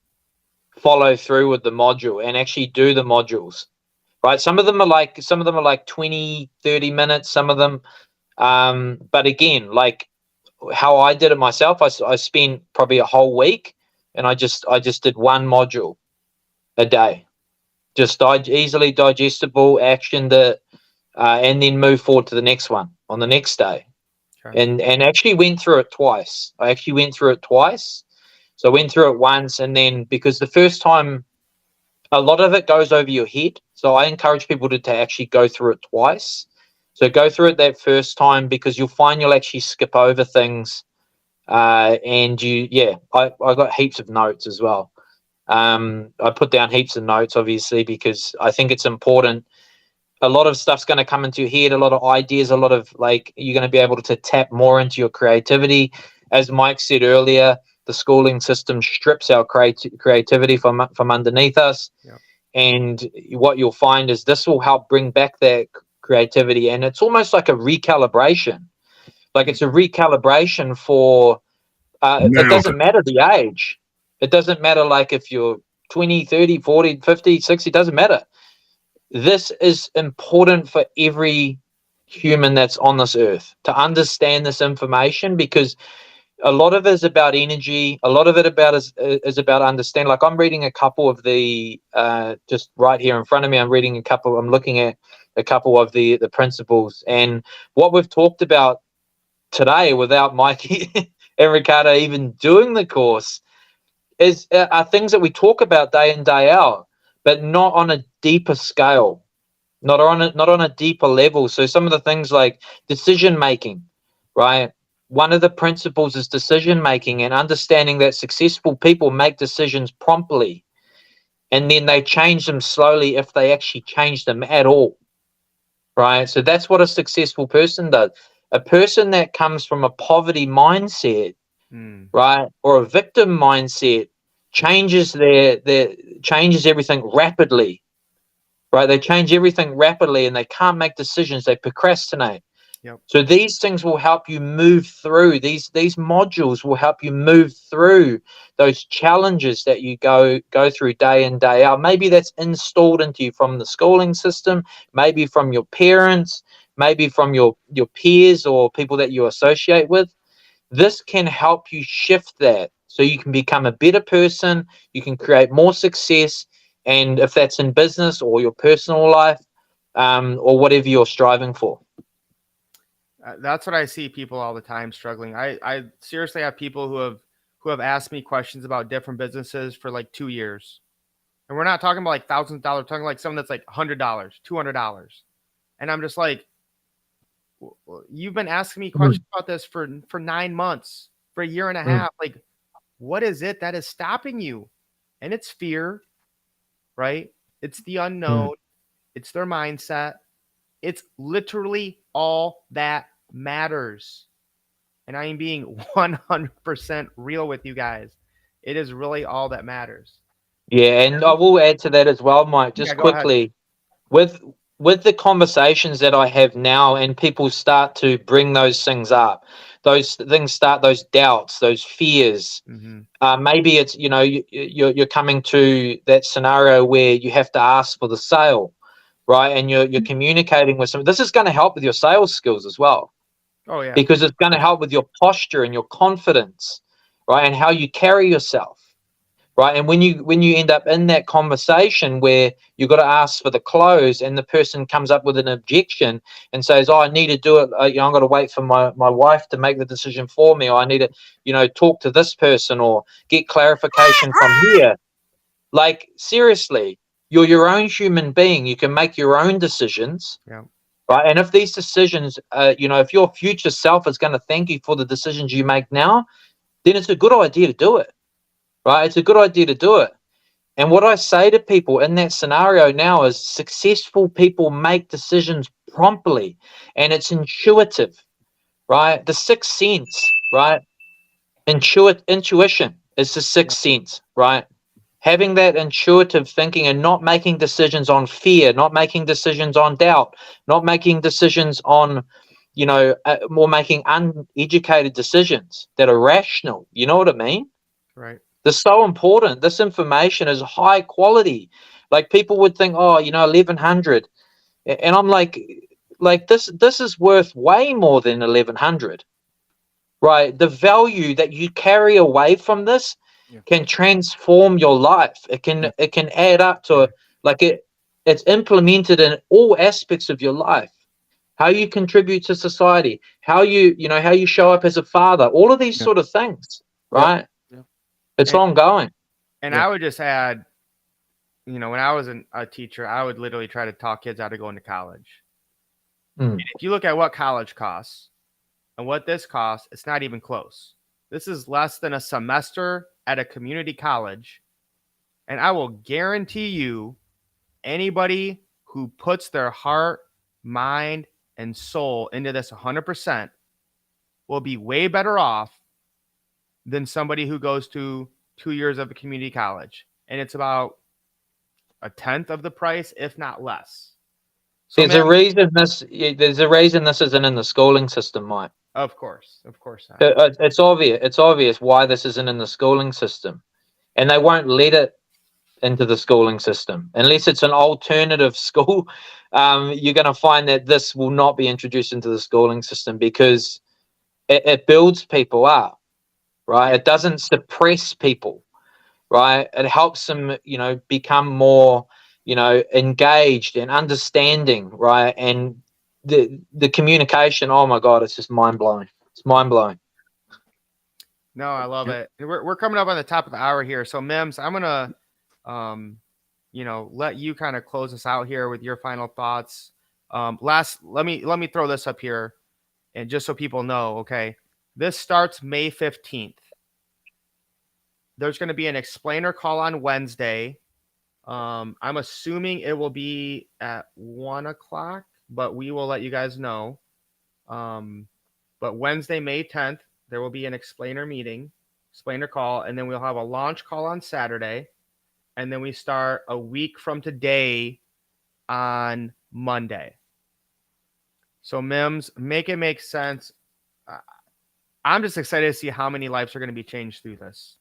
follow through with the module and actually do the modules, right? Some of them are like 20, 30 minutes, some of them. But again, like how I did it myself, I spent probably a whole week and I just did one module a day. Just easily digestible, action that, and then move forward to the next one on the next day. Okay. And actually went through it twice. So I went through it once, and then because the first time, a lot of it goes over your head. So I encourage people to actually go through it twice. So go through it that first time because you'll find you'll actually skip over things. And I got heaps of notes as well. I put down heaps of notes, obviously, because I think it's important. A lot of stuff's going to come into your head, a lot of ideas, a lot of like, you're going to be able to tap more into your creativity. As Mike said earlier, the schooling system strips our creativity from underneath us. Yep. And what you'll find is this will help bring back that creativity. And it's almost like a recalibration. Like it's a recalibration for, it doesn't matter the age. It doesn't matter like if you're 20, 30, 40, 50, 60, it doesn't matter. This is important for every human that's on this earth to understand this information, because a lot of it is about energy. A lot of it is about understanding. Like I'm reading a couple of the just right here in front of me. I'm looking at a couple of the principles, and what we've talked about today without Mikey and Ricardo even doing the course are things that we talk about day in, day out, but not on a deeper scale, not on a deeper level. So some of the things like decision making, right? One of the principles is decision making, and understanding that successful people make decisions promptly, and then they change them slowly if they actually change them at all, right? So that's what a successful person does. A person that comes from a poverty mindset, right, or a victim mindset, changes changes everything rapidly, right? They change everything rapidly and they can't make decisions. They procrastinate. Yep. So these things will help you move through. These modules will help you move through those challenges that you go through day in, day out. Maybe that's installed into you from the schooling system, maybe from your parents, maybe from your peers or people that you associate with. This can help you shift that so you can become a better person, you can create more success, and if that's in business or your personal life, or whatever you're striving for. That's what I see people all the time struggling. I seriously have people who have asked me questions about different businesses for like 2 years. And we're not talking about like thousands of dollars, we're talking like something that's like $100, $200. And I'm just like, you've been asking me questions about this for 9 months, for a year and a half. Like, what is it that is stopping you? And it's fear. right? It's the unknown, it's their mindset. It's literally all that matters. And I am being 100% real with you guys. It is really all that matters. Yeah, and I will add to that as well, Mike, Yeah, just go ahead. quickly. With the conversations that I have now, and people start to bring those things up, those things start, those doubts, those fears. Maybe it's, you're coming to that scenario where you have to ask for the sale, right? And you're communicating with some. This is going to help with your sales skills as well, Oh, yeah. because it's going to help with your posture and your confidence, right? And how you carry yourself, right? And when you end up in that conversation where you've got to ask for the close, and the person comes up with an objection and says, "Oh, I need to do it. I've got to wait for my wife to make the decision for me, or I need to, talk to this person or get clarification from here." Like, seriously, you're your own human being. You can make your own decisions. Yeah. Right. And if these decisions, if your future self is going to thank you for the decisions you make now, then it's a good idea to do it. Right. It's a good idea to do it. And what I say to people in that scenario now is successful people make decisions promptly, and it's intuitive, right? The sixth sense, right? Intuition is the sixth sense, right? Having that intuitive thinking and not making decisions on fear, not making decisions on doubt, not making decisions on, more making uneducated decisions that are rational. You know what I mean? Right. They're so important. This information is high quality. Like, people would think, oh, 1100, and I'm like this is worth way more than 1100, right? The value that you carry away from this can transform your life. It can add up to it's implemented in all aspects of your life. How you contribute to society, how you show up as a father, all of these sort of things, right? It's ongoing. And I would just add, when I was a teacher, I would literally try to talk kids out of going to college. And if you look at what college costs and what this costs, it's not even close. This is less than a semester at a community college. And I will guarantee you, anybody who puts their heart, mind, and soul into this 100% will be way better off than somebody who goes to 2 years of a community college. And it's about a tenth of the price, if not less. So There's a reason this isn't in the schooling system, Mike. Of course not. It's obvious. It's obvious why this isn't in the schooling system, and they won't let it into the schooling system unless it's an alternative school. You're going to find that this will not be introduced into the schooling system because it builds people up, right? It doesn't suppress people, right? It helps them, become more, engaged and understanding, right? And the communication, oh my God, it's just mind blowing. It's mind blowing. No, I love it. We're coming up on the top of the hour here. So Mims, I'm gonna let you kind of close us out here with your final thoughts. Let me throw this up here, and just so people know, okay, this starts May 15th. There's going to be an explainer call on Wednesday. I'm assuming it will be at 1:00, but we will let you guys know. But Wednesday, May 10th, there will be an explainer call, and then we'll have a launch call on Saturday. And then we start a week from today on Monday. So Mims, make it make sense. I'm just excited to see how many lives are going to be changed through this.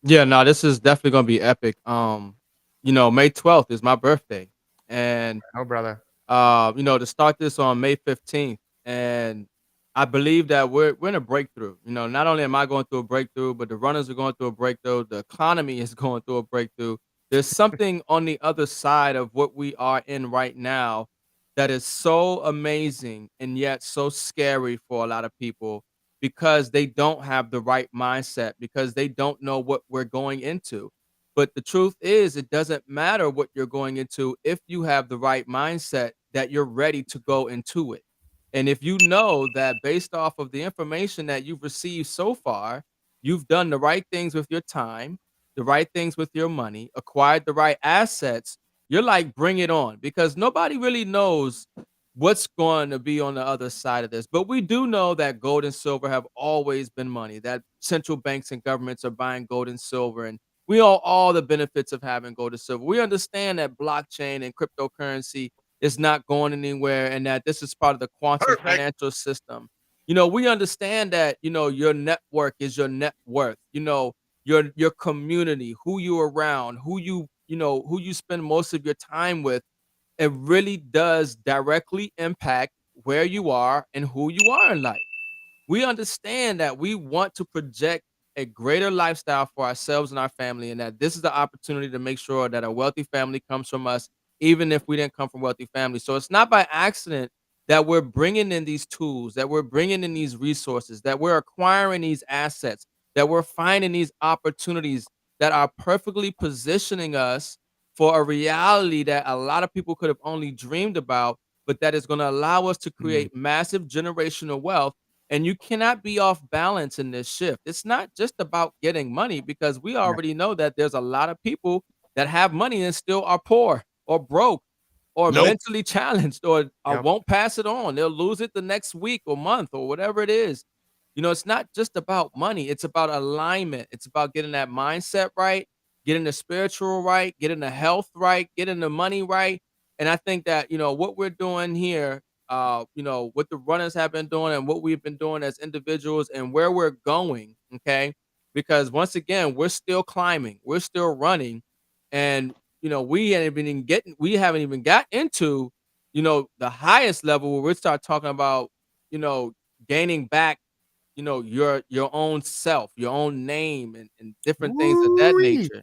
Yeah, no, this is definitely gonna be epic. May 12th is my birthday, and brother, to start this on May 15th, and I believe that we're in a breakthrough. Not only am I going through a breakthrough, but the runners are going through a breakthrough. The economy is going through a breakthrough. There's something on the other side of what we are in right now that is so amazing and yet so scary for a lot of people, because they don't have the right mindset, because they don't know what we're going into. But the truth is, it doesn't matter what you're going into if you have the right mindset that you're ready to go into it. And if you know that based off of the information that you've received so far, you've done the right things with your time, the right things with your money, acquired the right assets, you're like, bring it on, because nobody really knows what's going to be on the other side of this. But we do know that gold and silver have always been money, that central banks and governments are buying gold and silver, and we know all the benefits of having gold and silver. We understand that blockchain and cryptocurrency is not going anywhere, and that this is part of the quantum financial system. We understand that, your network is your net worth. Your community, who you're around, who you spend most of your time with, it really does directly impact where you are and who you are in life. We understand that we want to project a greater lifestyle for ourselves and our family, and that this is the opportunity to make sure that a wealthy family comes from us, even if we didn't come from wealthy families. So it's not by accident that we're bringing in these tools, that we're bringing in these resources, that we're acquiring these assets, that we're finding these opportunities that are perfectly positioning us for a reality that a lot of people could have only dreamed about, but that is going to allow us to create massive generational wealth. And you cannot be off balance in this shift. It's not just about getting money, because we already know that there's a lot of people that have money and still are poor or broke or mentally challenged, or won't pass it on. They'll lose it the next week or month or whatever it is. It's not just about money. It's about alignment. It's about getting that mindset right, getting the spiritual right, getting the health right, getting the money right. And I think that, what we're doing here, what the runners have been doing and what we've been doing as individuals and where we're going, okay? Because once again, we're still climbing, we're still running, and we haven't even got into, the highest level where we start talking about, gaining back, your own self, your own name, and different things of that Woo-wee. nature.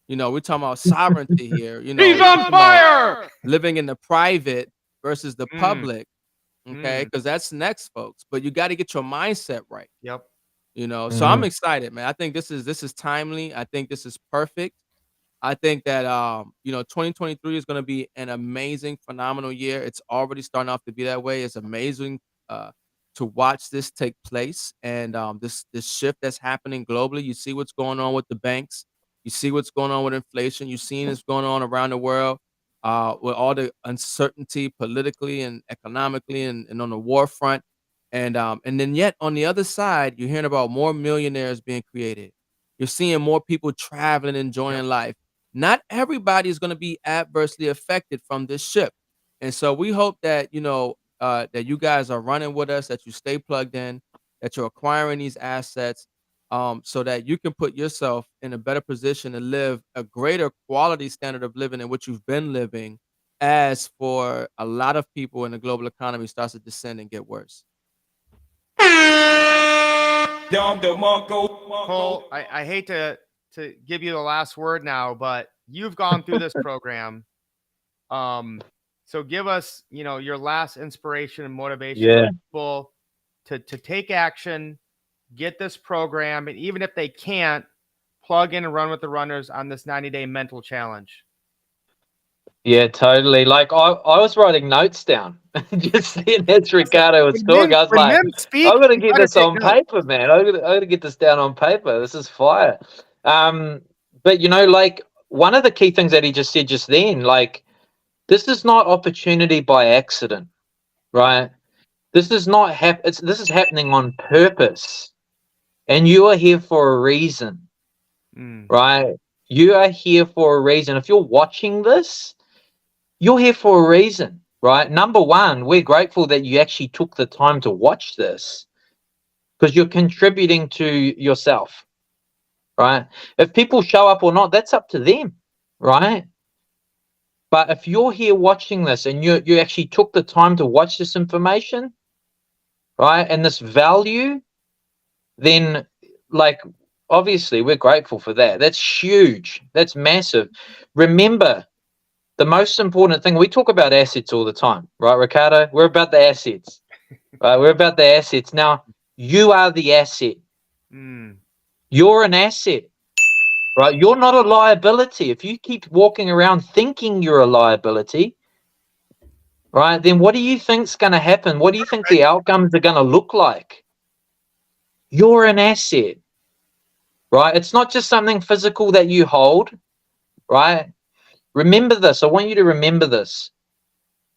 We're talking about sovereignty here. He's we're on talking about fire. living in the private versus the public. Okay, because that's next, folks. But you got to get your mindset right. Yep. So I'm excited, man. I think this is timely. I think this is perfect. I think that 2023 is going to be an amazing, phenomenal year. It's already starting off to be that way. It's amazing to watch this take place, and this shift that's happening globally. You see what's going on with the banks. You see what's going on with inflation. You're seeing what's going on around the world with all the uncertainty politically and economically, and on the war front. And then yet on the other side, you're hearing about more millionaires being created. You're seeing more people traveling, enjoying life. Not everybody is going to be adversely affected from this shift. And so we hope that, that you guys are running with us, that you stay plugged in, that you're acquiring these assets, so that you can put yourself in a better position to live a greater quality standard of living in which you've been living, as for a lot of people in the global economy starts to descend and get worse. Cole, I hate to give you the last word now, but you've gone through this program. So give us, your last inspiration and motivation for people to take action, get this program, and even if they can't, plug in and run with the runners on this 90-day mental challenge. Yeah, totally. Like I was writing notes down just seeing as Ricardo was talking. I was like, I'm gonna get this on paper, man. I'm gonna get this down on paper. This is fire. But like one of the key things that he just said just then, like this is not opportunity by accident, right? This is not this is happening on purpose, and you are here for a reason, right? You are here for a reason. If you're watching this, you're here for a reason, right? Number one, we're grateful that you actually took the time to watch this, because you're contributing to yourself, right? If people show up or not, that's up to them, right? But if you're here watching this and you actually took the time to watch this information, right, and this value, then like obviously we're grateful for that. That's huge. That's massive. Remember, the most important thing, we talk about assets all the time, right, Ricardo? We're about the assets, right? We're about the assets. Now, you are the asset. You're an asset, right? You're not a liability. If you keep walking around thinking you're a liability, right, then what do you think's going to happen? What do you think the outcomes are going to look like? You're an asset. right? It's not just something physical that you hold, right? Remember this. I want you to remember this,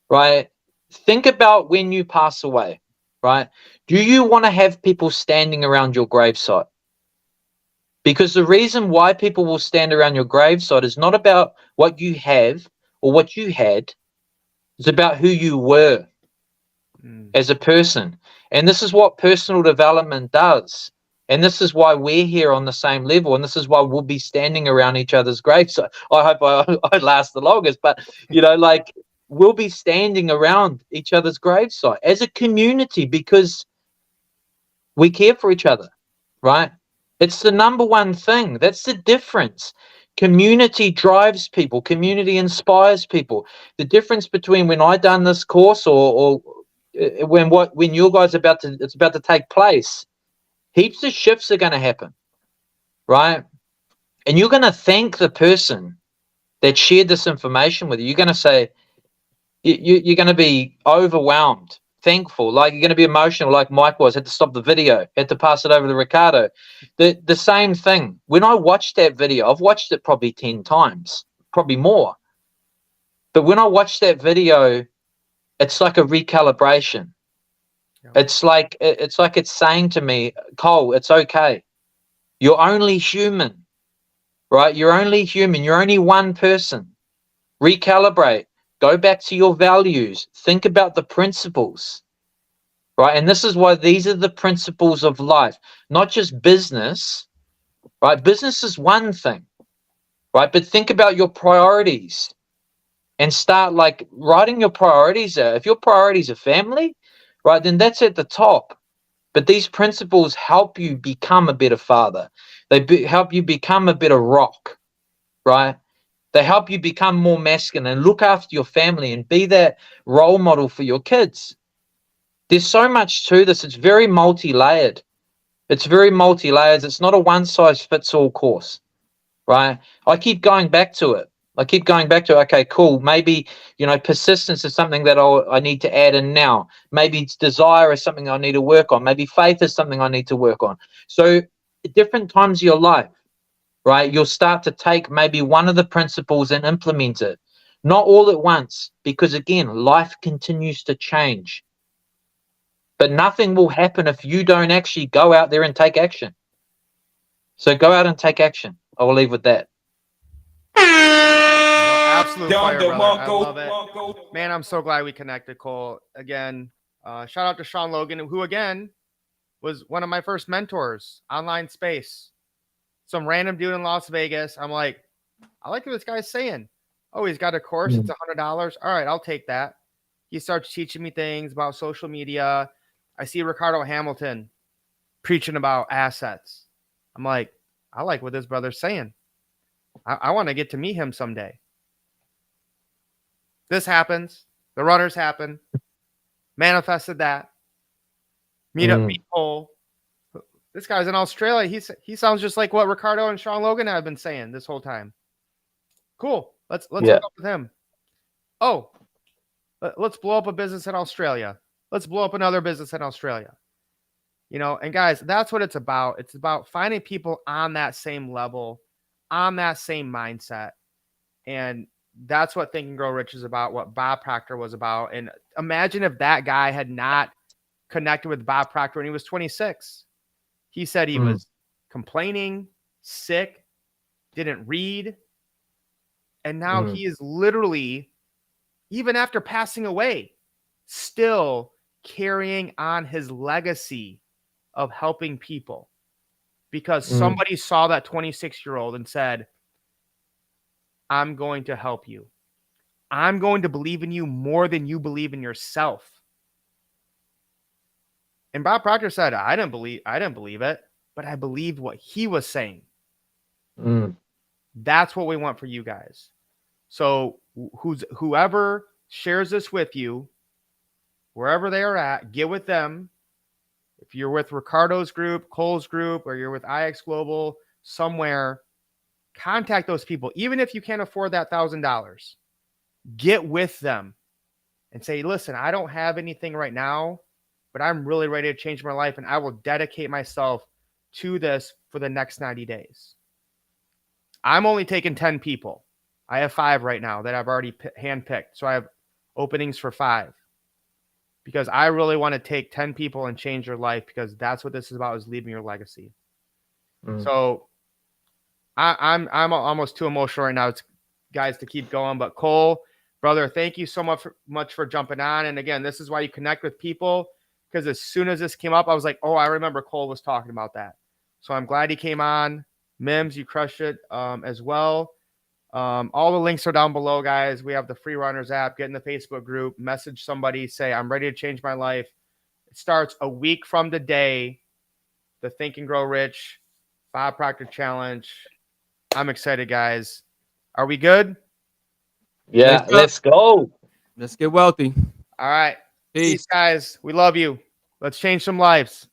right? Think about when you pass away, right? Do you want to have people standing around your gravesite? Because the reason why people will stand around your gravesite is not about what you have or what you had. It's about who you were as a person. And this is what personal development does. And this is why we're here on the same level. And this is why we'll be standing around each other's graves. So I hope I last the longest, but like we'll be standing around each other's gravesite as a community because we care for each other, right? It's the number one thing. That's the difference. Community drives people. Community inspires people. The difference between when I done this course or when you guys it's about to take place, heaps of shifts are going to happen, right? And you're going to thank the person that shared this information with you. You're going to say, you're going to be overwhelmed, thankful, like you're going to be emotional, like Mike was, had to stop the video, had to pass it over to Ricardo. The same thing. When I watched that video, I've watched it probably 10 times, probably more. But when I watched that video, it's like a recalibration. It's like it's saying to me, Cole, it's okay. You're only human, right? You're only human. You're only one person. Recalibrate. Go back to your values. Think about the principles, right? And this is why these are the principles of life, not just business, right? Business is one thing, right? But think about your priorities and start like writing your priorities out. If your priorities are family, right, then that's at the top. But these principles help you become a better father. They help you become a better rock, right? They help you become more masculine and look after your family and be that role model for your kids. There's so much to this. It's very multi-layered. It's very multi-layered. It's not a one-size-fits-all course, right? I keep going back to it. Okay, cool. Maybe, persistence is something that I need to add in now. Maybe it's desire is something I need to work on. Maybe faith is something I need to work on. So at different times of your life, right, you'll start to take maybe one of the principles and implement it. Not all at once, because again, life continues to change. But nothing will happen if you don't actually go out there and take action. So go out and take action. I will leave with that. Absolute fire, brother. I love it. Man, I'm so glad we connected, Cole. Again, shout out to Sean Logan, who again was one of my first mentors, online space. Some random dude in Las Vegas. I'm like, I like what this guy's saying. Oh, he's got a course. It's $100. All right, I'll take that. He starts teaching me things about social media. I see Ricardo Hamilton preaching about assets. I'm like, I like what this brother's saying. I want to get to meet him someday. This happens. The runners happen. Manifested that. Meet Cole. This guy's in Australia. He sounds just like what Ricardo and Sean Logan have been saying this whole time. Cool. Let's hook up with him. Oh, let's blow up a business in Australia. Let's blow up another business in Australia. And guys, that's what it's about. It's about finding people on that same level, on that same mindset. And that's what Think and Grow Rich is about, what Bob Proctor was about. And imagine if that guy had not connected with Bob Proctor when he was 26. He said he was complaining, sick, didn't read. And now he is literally, even after passing away, still carrying on his legacy of helping people because somebody saw that 26-year-old and said, I'm going to help you. I'm going to believe in you more than you believe in yourself. And Bob Proctor said, I didn't believe it, but I believed what he was saying. That's what we want for you guys. So whoever shares this with you, wherever they are at, get with them. If you're with Ricardo's group, Cole's group, or you're with IX Global, somewhere, contact those people. Even if you can't afford that $1,000, get with them and say, listen, I don't have anything right now, but I'm really ready to change my life, and I will dedicate myself to this for the next 90 days. I'm only taking 10 people. I have 5 right now that I've already handpicked. So I have openings for 5 because I really want to take 10 people and change their life, because that's what this is about, is leaving your legacy. So I'm almost too emotional right now, guys, to keep going. But Coel, brother, thank you so much for jumping on. And again, this is why you connect with people, because as soon as this came up, I was like, oh, I remember Coel was talking about that. So I'm glad he came on. Mims, you crushed it as well. All the links are down below, guys. We have the Free Runners app. Get in the Facebook group. Message somebody. Say, I'm ready to change my life. It starts a week from today. The Think and Grow Rich Bob Proctor Challenge. I'm excited, guys. Are we good? Yeah, let's go. Let's get wealthy. All right. Peace, guys. We love you. Let's change some lives.